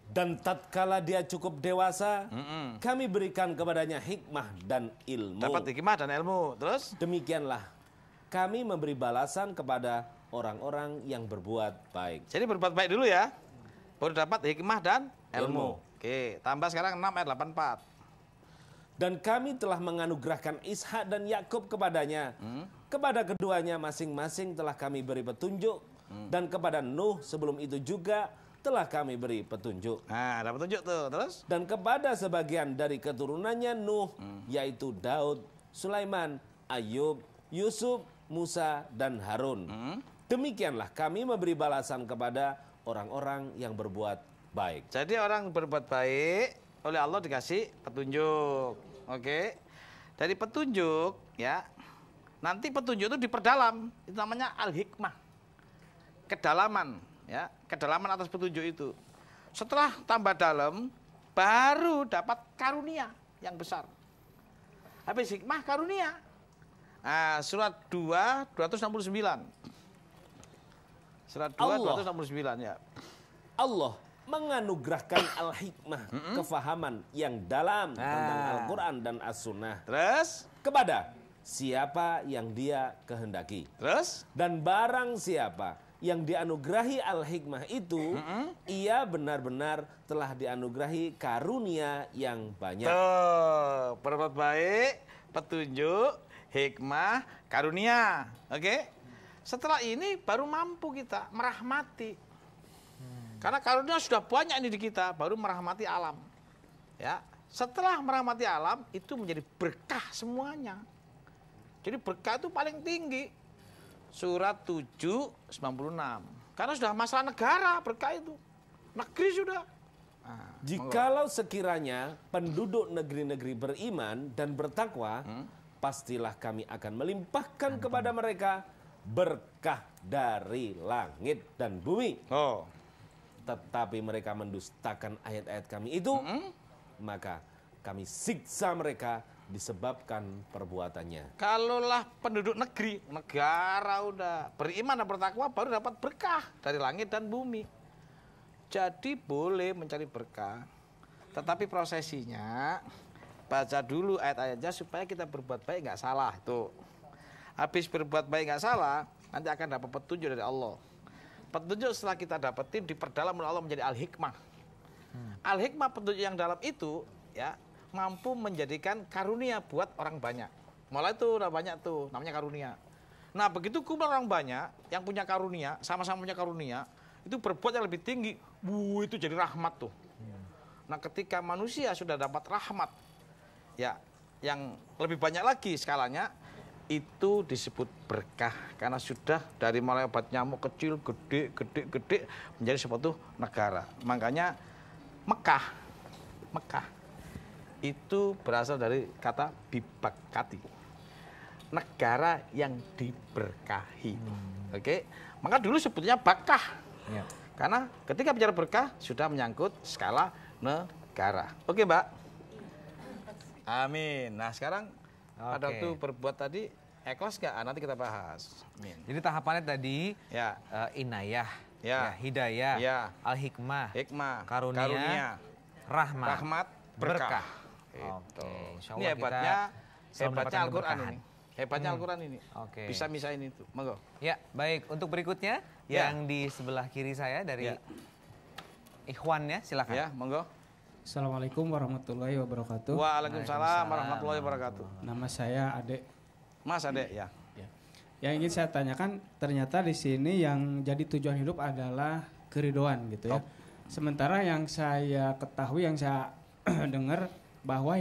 Dan tatkala dia cukup dewasa, kami berikan kepadanya hikmah dan ilmu. Dapat hikmah dan ilmu. Terus? Demikianlah kami memberi balasan kepada orang-orang yang berbuat baik. Jadi berbuat baik dulu ya. Baru dapat hikmah dan ilmu. Oke, tambah sekarang 6 ayat 84. Dan kami telah menganugerahkan Ishak dan Yakub kepadanya. Kepada keduanya masing-masing telah kami beri petunjuk. Dan kepada Nuh sebelum itu juga telah kami beri petunjuk. Nah, ada petunjuk tuh. Terus? Dan kepada sebagian dari keturunannya Nuh, yaitu Daud, Sulaiman, Ayub, Yusuf, Musa, dan Harun. Demikianlah kami memberi balasan kepada orang-orang yang berbuat baik. Jadi orang berbuat baik oleh Allah dikasih petunjuk. Oke. Dari petunjuk ya. Nanti petunjuk itu diperdalam. Itu namanya al-hikmah. Kedalaman ya, kedalaman atas petunjuk itu. Setelah tambah dalam baru dapat karunia yang besar. Habis hikmah karunia. Nah, surat 2 269. Surat 2 269 ya. Allah menganugerahkan al-hikmah, kefahaman yang dalam tentang Al-Quran dan As-Sunnah. Terus? Kepada siapa yang dia kehendaki. Terus? Dan barang siapa yang dianugerahi al-hikmah itu, ia benar-benar telah dianugerahi karunia yang banyak. Tuh, berbuat baik, petunjuk, hikmah, karunia. Oke? Setelah ini baru mampu kita merahmati. Karena karunia sudah banyak ini di kita, baru merahmati alam. Ya, setelah merahmati alam itu menjadi berkah semuanya. Jadi berkah itu paling tinggi. Surat 7:96. Karena sudah masalah negara berkah itu. Negeri sudah. Nah, jikalau sekiranya penduduk negeri-negeri beriman dan bertakwa, pastilah kami akan melimpahkan kepada mereka berkah dari langit dan bumi. Tetapi mereka mendustakan ayat-ayat kami itu, maka kami siksa mereka disebabkan perbuatannya. Kalaulah penduduk negeri, negara udah beriman dan bertakwa baru dapat berkah dari langit dan bumi. Jadi boleh mencari berkah, tetapi prosesinya baca dulu ayat-ayatnya supaya kita berbuat baik nggak salah tuh. Habis berbuat baik nggak salah, nanti akan dapat petunjuk dari Allah. Petunjuk setelah kita dapetin diperdalam oleh Allah menjadi al-hikmah. Al-hikmah petunjuk yang dalam itu ya mampu menjadikan karunia buat orang banyak. Mulai itu udah banyak tuh namanya karunia. Nah begitu kumpulan orang banyak yang punya karunia, sama-sama punya karunia, itu berbuat yang lebih tinggi, itu jadi rahmat tuh. Nah ketika manusia sudah dapat rahmat, ya yang lebih banyak lagi skalanya, itu disebut berkah karena sudah dari mulai obat nyamuk kecil, gede menjadi suatu negara. Makanya Mekah itu berasal dari kata bibakati, negara yang diberkahi. Oke, maka dulu sebutnya Bakkah. Karena ketika bicara berkah sudah menyangkut skala negara. Oke, Mbak. Amin. Nah, sekarang pada waktu berbuat tadi ikhlas nggak? Nanti kita bahas. Amin. Jadi tahapannya tadi inayah, hidayah, al-hikmah, hikmah, karunia, rahmat, berkah. Gitu. Insya Ini Allah hebatnya selalu mendapatkan Al-Quran keberkahan. ini. Hebatnya Al-Quran ini. Oke. Bisa misahin itu. Monggo. Ya, baik. Untuk berikutnya Ya. yang di sebelah kiri saya dari Ya. Ikhwan ya, silakan. Ya, monggo. Assalamualaikum warahmatullahi wabarakatuh. Waalaikumsalam warahmatullahi wabarakatuh. Nama saya Ade. Mas Ade, ya. Yang ingin saya tanyakan, ternyata di sini yang jadi tujuan hidup adalah keridoan gitu ya. Sementara yang saya ketahui, yang saya dengar bahwa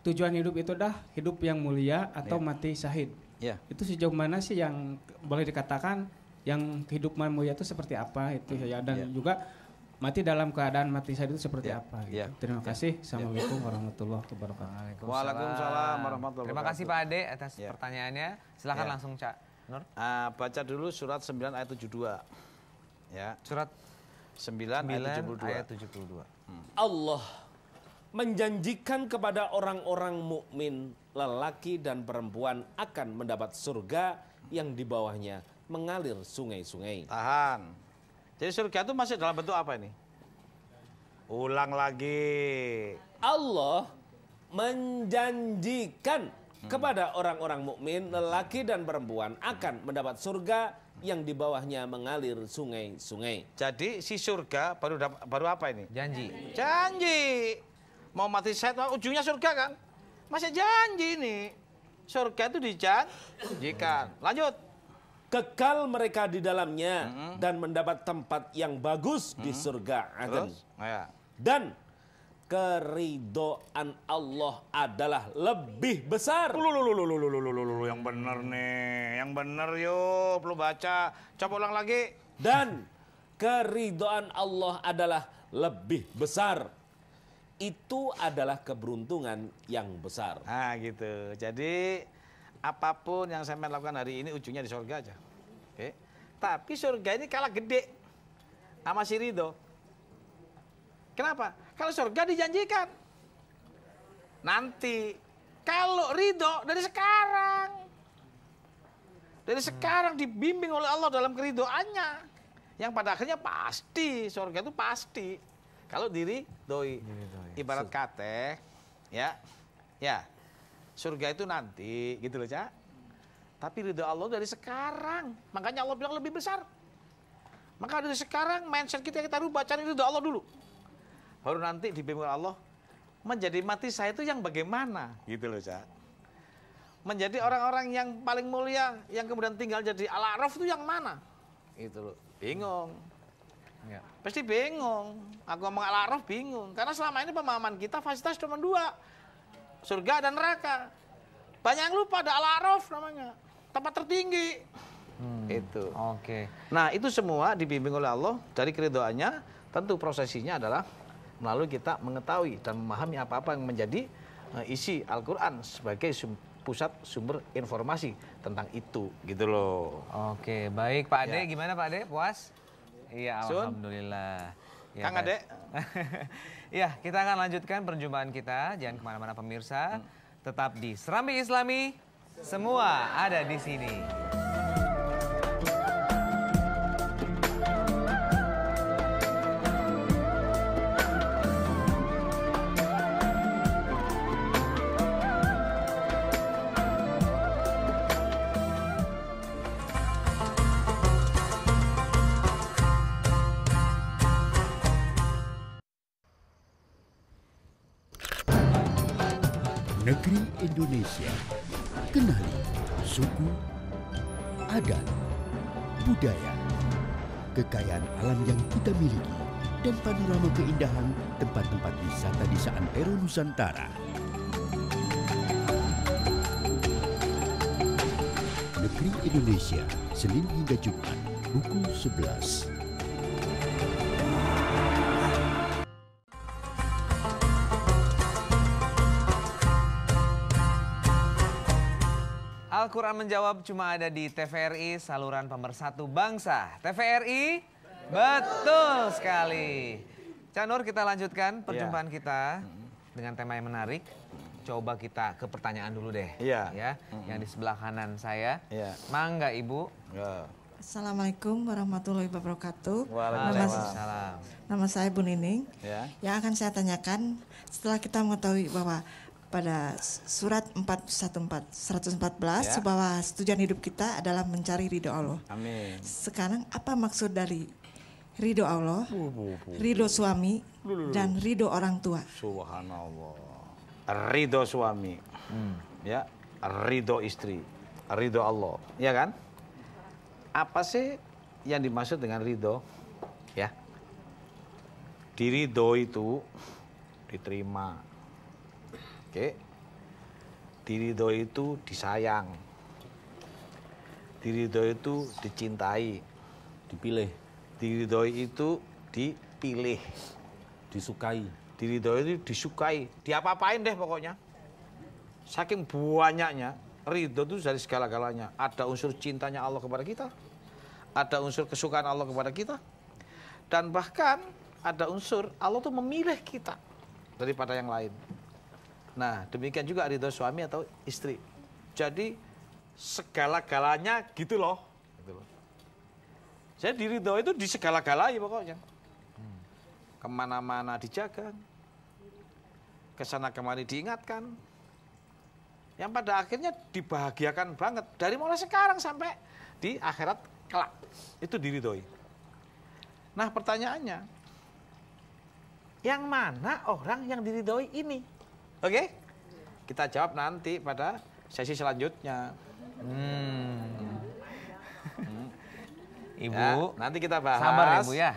tujuan hidup itu dah hidup yang mulia atau mati syahid. Ya. Itu sejauh mana sih yang boleh dikatakan yang hidup mulia itu seperti apa itu ya, dan juga mati dalam keadaan mati syahid itu seperti apa gitu. Terima kasih. Assalamualaikum warahmatullahi wabarakatuh. Waalaikumsalam warahmatullahi Terima kasih Pak Ade atas pertanyaannya. Silakan Ya. langsung Cak Nur. Baca dulu surat 9 ayat 72. Ya. Surat 9 ayat 72. Ayat 72. Allah menjanjikan kepada orang-orang mukmin, lelaki dan perempuan akan mendapat surga yang di bawahnya mengalir sungai-sungai. Tahan. Jadi surga itu masih dalam bentuk apa ini? Ulang lagi. Allah menjanjikan kepada orang-orang mukmin, lelaki dan perempuan akan mendapat surga yang di bawahnya mengalir sungai-sungai. Jadi si surga baru apa ini? Janji. Janji. Mau mati syahid ujungnya surga kan? Masih janji ini. Surga itu dijanjikan. Lanjut. Kekal mereka di dalamnya dan mendapat tempat yang bagus di surga Aden. Dan keridhaan Allah adalah lebih besar. Yang benar nih, yang benar yuk, perlu baca. Coba ulang lagi. Dan keridhaan Allah adalah lebih besar. Itu adalah keberuntungan yang besar. Nah gitu. Jadi apapun yang saya lakukan hari ini ujungnya di surga aja. Oke. Tapi surga ini kalah gede sama si ridho. Kenapa? Kalau surga dijanjikan. Nanti. Kalau ridho dari sekarang. Dari sekarang dibimbing oleh Allah dalam keridhoannya. Yang pada akhirnya pasti. Surga itu pasti. Kalau diridhoi. Ibarat kate. Ya. Ya. Surga itu nanti, gitu loh, Cak. Tapi ridho Allah dari sekarang. Makanya Allah bilang lebih besar. Maka dari sekarang mindset kita rubah, cari ridho Allah dulu. Baru nanti dibimbing Allah menjadi mati saya itu yang bagaimana, gitu loh, Cak. Menjadi orang-orang yang paling mulia, yang kemudian tinggal jadi al-a'raf itu yang mana? Gitu loh. Bingung. Ya. Pasti bingung. Aku ngomong al-a'raf bingung. Karena selama ini pemahaman kita fasilitas cuma dua. Surga dan neraka. Banyak yang lupa ada al-a'raf namanya. Tempat tertinggi. Itu. Oke. Nah itu semua dibimbing oleh Allah dari keridhoannya. Tentu prosesinya adalah melalui kita mengetahui dan memahami apa-apa yang menjadi isi Al-Quran sebagai pusat sumber informasi tentang itu. Gitu loh. Oke, baik Pak Ade. Gimana Pak Ade? Puas? Iya, Sun? alhamdulillah. Ya, Kang Ade. Ya, kita akan lanjutkan perjumpaan kita. Jangan kemana-mana pemirsa. Tetap di Serambi Islami. Semua ada di sini. Negeri Indonesia. Kenali suku, adat, budaya, kekayaan alam yang kita miliki, dan panorama keindahan tempat-tempat wisata di seantero Nusantara. Negeri Indonesia, Senin hingga Jumat, pukul 11. Al-Quran menjawab cuma ada di TVRI, saluran pemersatu bangsa. TVRI, betul sekali. Cak Nur, kita lanjutkan perjumpaan kita dengan tema yang menarik. Coba kita ke pertanyaan dulu deh. Iya. Ya, yang di sebelah kanan saya. Iya. Mangga Ibu. Assalamualaikum warahmatullahi wabarakatuh. Waalaikumsalam. Nama saya Bu Nining. Ya. Yang akan saya tanyakan setelah kita mengetahui bahwa pada surat 114 Ya. bahwa tujuan hidup kita adalah mencari ridho Allah. Amin. Sekarang apa maksud dari ridho Allah, ridho suami, dan ridho orang tua? Subhanallah. Ridho suami, ya, ridho istri, ridho Allah, ya kan? Apa sih yang dimaksud dengan ridho? Ya, diridho itu diterima, oke? Diridho itu disayang, diridho itu dicintai, Dipilih, diridhoi itu dipilih, disukai. diridhoi itu disukai, diapa-apain deh pokoknya. Saking banyaknya, ridho itu dari segala-galanya. Ada unsur cintanya Allah kepada kita, ada unsur kesukaan Allah kepada kita, dan bahkan ada unsur Allah tuh memilih kita daripada yang lain. Nah, demikian juga ridho suami atau istri. Jadi segala-galanya gitu loh. Jadi ridho itu di segala-galanya pokoknya. Kemana-mana dijaga, kesana kemari diingatkan, yang pada akhirnya dibahagiakan banget dari mulai sekarang sampai di akhirat kelak. Itu diridhoi. Nah, pertanyaannya, yang mana orang yang diridhoi ini? Oke? Kita jawab nanti pada sesi selanjutnya. Ibu, ya, nanti kita bahas. sabar ya Bu ya.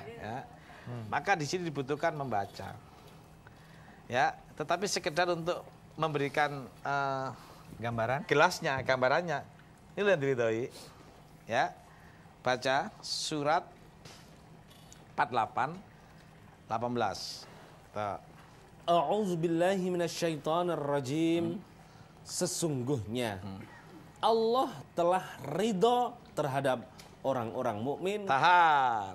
Maka di sini dibutuhkan membaca. Ya, tetapi sekedar untuk memberikan gambaran, gelasnya, gambarannya. Ini yang diridhoi. Ya. Baca surat 48 18. A'udzubillahi minasyaitonirrajim. Sesungguhnya Allah telah ridho terhadap orang-orang mukmin. Tahan.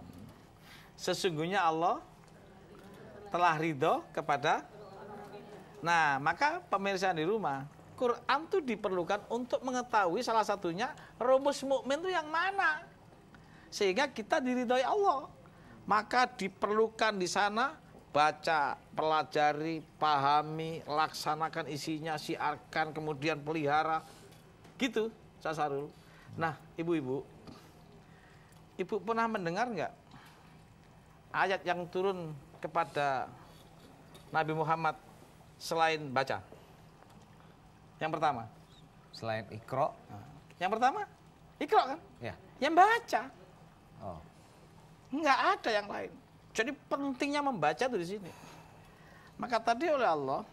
Sesungguhnya Allah telah ridho kepada. Nah, maka pemirsa di rumah, Quran itu diperlukan untuk mengetahui salah satunya rumus mukmin itu yang mana, sehingga kita diridhoi Allah. Maka diperlukan di sana baca, pelajari, pahami, laksanakan isinya, siarkan, kemudian pelihara, gitu, Sasarul. Nah, ibu-ibu, ibu pernah mendengar nggak ayat yang turun kepada Nabi Muhammad selain baca? Yang pertama, selain Iqra. Yang pertama, Iqra kan? Ya. Yang baca. Oh. Nggak ada yang lain. Jadi pentingnya membaca itu di sini. Maka tadi oleh Allah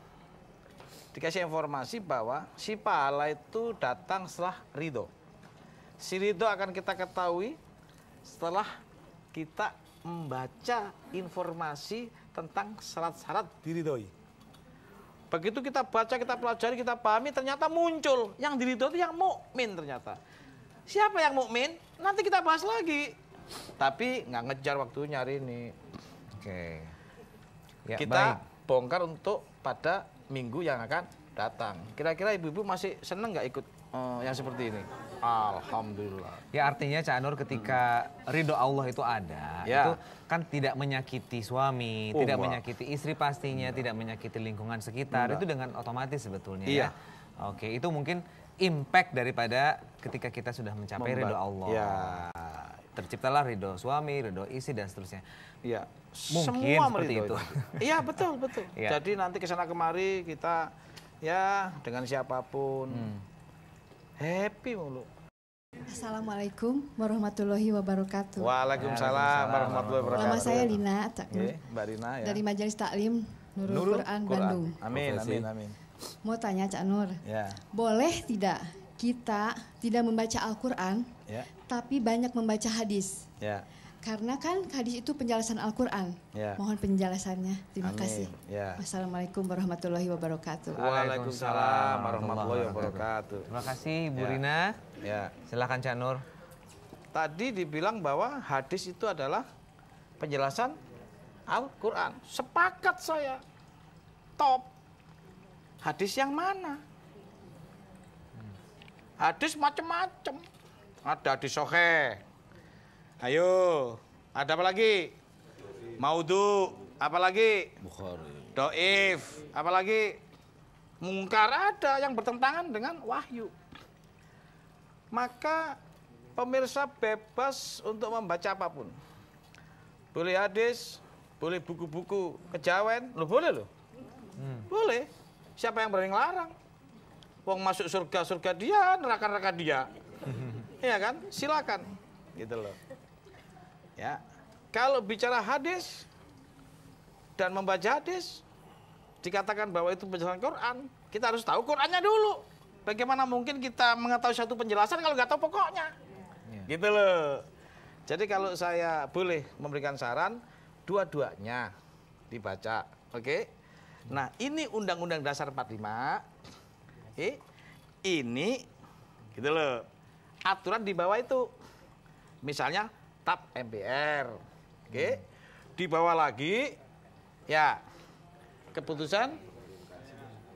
dikasih informasi bahwa si pahala itu datang setelah ridho. Si ridho akan kita ketahui setelah kita membaca informasi tentang syarat-syarat diridhoi. Begitu kita baca, kita pelajari, kita pahami, ternyata muncul yang diridhoi itu yang mukmin ternyata. Siapa yang mukmin? Nanti kita bahas lagi. Tapi nggak ngejar waktunya hari ini. Oke. Ya, kita bongkar untuk pada minggu yang akan datang. Kira-kira ibu-ibu masih seneng nggak ikut yang seperti ini? Alhamdulillah. Ya artinya Cak Nur ketika ridho Allah itu ada, itu kan tidak menyakiti suami, tidak menyakiti istri pastinya, tidak menyakiti lingkungan sekitar, itu dengan otomatis sebetulnya. Iya. Ya. Oke, itu mungkin impact daripada ketika kita sudah mencapai ridho Allah. Ya. Terciptalah ridho suami, ridho istri dan seterusnya. Iya. Mungkin semua seperti itu. Iya betul. Ya. Jadi nanti kesana kemari kita ya dengan siapapun happy mulu. Assalamualaikum warahmatullahi wabarakatuh. Waalaikumsalam warahmatullahi wabarakatuh. Nama saya Lina, Mbak Rina ya. dari Majelis Taklim Nurul Quran Bandung. Amin. Mau tanya Cak Nur, ya. Boleh tidak kita tidak membaca Al-Quran, ya. tapi banyak membaca hadis? Ya. Karena kan hadis itu penjelasan Al-Quran. Ya. Mohon penjelasannya. Terima Amin. kasih. Ya. Wassalamualaikum warahmatullahi wabarakatuh. Waalaikumsalam warahmatullahi wabarakatuh. Terima kasih Bu Ya. Rina. Ya. Silakan Cak Nur. Tadi dibilang bahwa hadis itu adalah penjelasan Al-Quran. Sepakat saya. Top. Hadis yang mana? Hadis macam-macam. Ada hadis sahih, Ayo, ada apa lagi? Maudhu, apa lagi? Bukhari. Doif, apa lagi? Mungkar, ada yang bertentangan dengan wahyu. Maka pemirsa bebas untuk membaca apapun. Boleh hadis, boleh buku-buku kejawen, lo boleh lo. Boleh. Siapa yang berani ngelarang? Wong masuk surga dia, neraka dia. Iya kan? Silakan. Gitu loh. Ya. Kalau bicara hadis dan membaca hadis, dikatakan bahwa itu penjelasan Quran, kita harus tahu Qurannya dulu. Bagaimana mungkin kita mengetahui satu penjelasan kalau nggak tahu pokoknya? Gitu loh. Jadi kalau saya boleh memberikan saran, dua-duanya dibaca. Oke? Nah, ini Undang-Undang Dasar 45. Ini gitu loh. Aturan di bawah itu. Misalnya TAP MPR. Oke? Di bawah lagi ya keputusan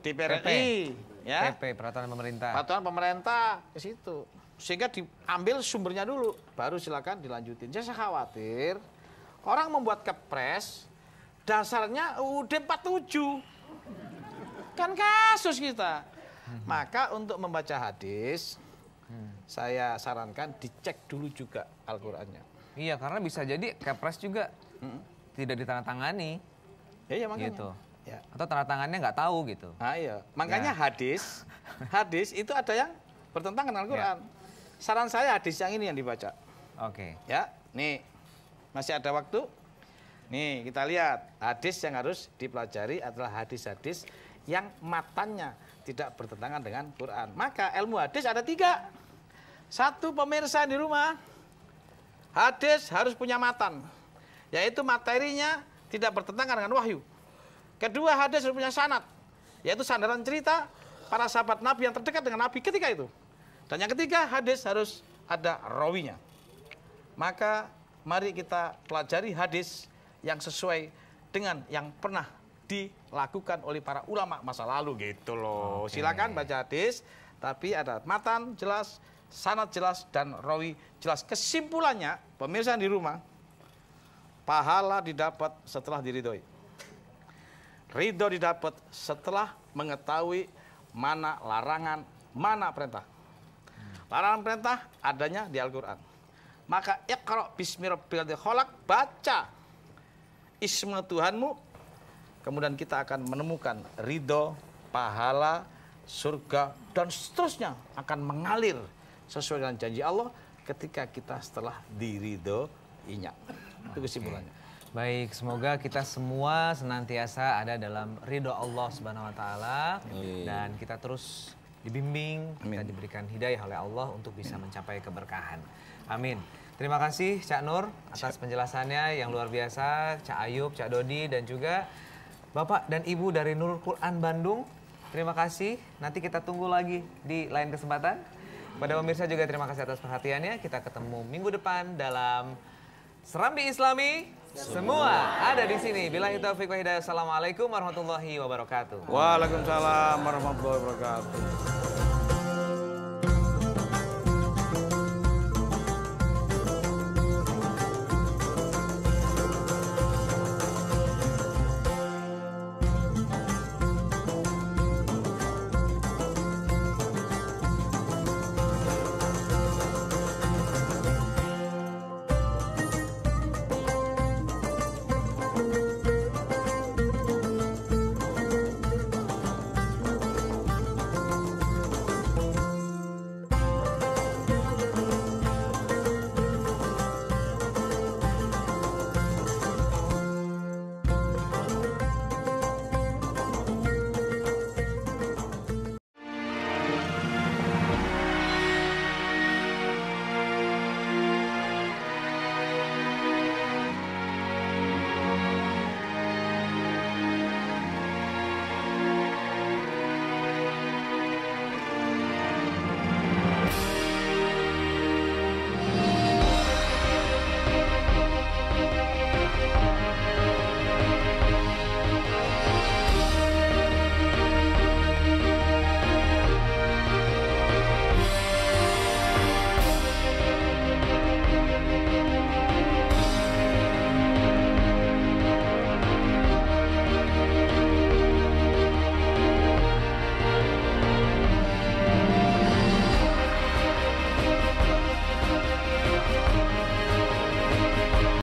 DPR RI, ya. PP, peraturan pemerintah. Peraturan pemerintah ke situ. Sehingga diambil sumbernya dulu, baru silakan dilanjutin. Saya khawatir orang membuat kepres dasarnya UUD 47. Kan kasus kita. Maka untuk membaca hadis, saya sarankan dicek dulu juga Al-Qur'annya. Iya, karena bisa jadi kepres juga tidak ditandatangani. Ya, makanya. Gitu. Ya. Atau tanda tangannya nggak tahu gitu. Nah, iya. Makanya hadis itu ada yang bertentangan dengan Al-Qur'an. Saran saya hadis yang ini yang dibaca. Oke. Ya, nih masih ada waktu. Nih kita lihat hadis yang harus dipelajari adalah hadis-hadis yang matanya tidak bertentangan dengan Quran. Maka ilmu hadis ada 3. 1, pemirsa di rumah, hadis harus punya matan, yaitu materinya tidak bertentangan dengan wahyu. Kedua, hadis harus punya sanad, yaitu sandaran cerita para sahabat Nabi yang terdekat dengan Nabi ketika itu. Dan yang ketiga, hadis harus ada rawinya. Maka mari kita pelajari hadis yang sesuai dengan yang pernah dilakukan oleh para ulama masa lalu gitu loh. Silakan baca hadis, tapi ada matan jelas, sanad jelas, dan rawi jelas. Kesimpulannya, pemirsa di rumah, pahala didapat setelah diridhoi. Ridho didapat setelah mengetahui mana larangan, mana perintah. Larangan perintah adanya di Al-Quran. Maka iqra bismi rabbil ladzi khalaq, baca isma Tuhanmu, kemudian kita akan menemukan ridho, pahala, surga, dan seterusnya akan mengalir sesuai dengan janji Allah ketika kita setelah diridhoinya. Itu kesimpulannya. Baik, semoga kita semua senantiasa ada dalam ridho Allah Subhanahu wa taala dan kita terus dibimbing, kita diberikan hidayah oleh Allah untuk bisa mencapai keberkahan. Amin. Terima kasih Cak Nur atas penjelasannya yang luar biasa, Cak Ayub, Cak Dodi, dan juga Bapak dan Ibu dari Nurul Quran Bandung. Terima kasih, nanti kita tunggu lagi di lain kesempatan. Pada pemirsa juga terima kasih atas perhatiannya. Kita ketemu minggu depan dalam Serambi Islami. Semua ada di sini. Billahi taufiq wa hidayah. Assalamualaikum warahmatullahi wabarakatuh. Waalaikumsalam warahmatullahi wabarakatuh.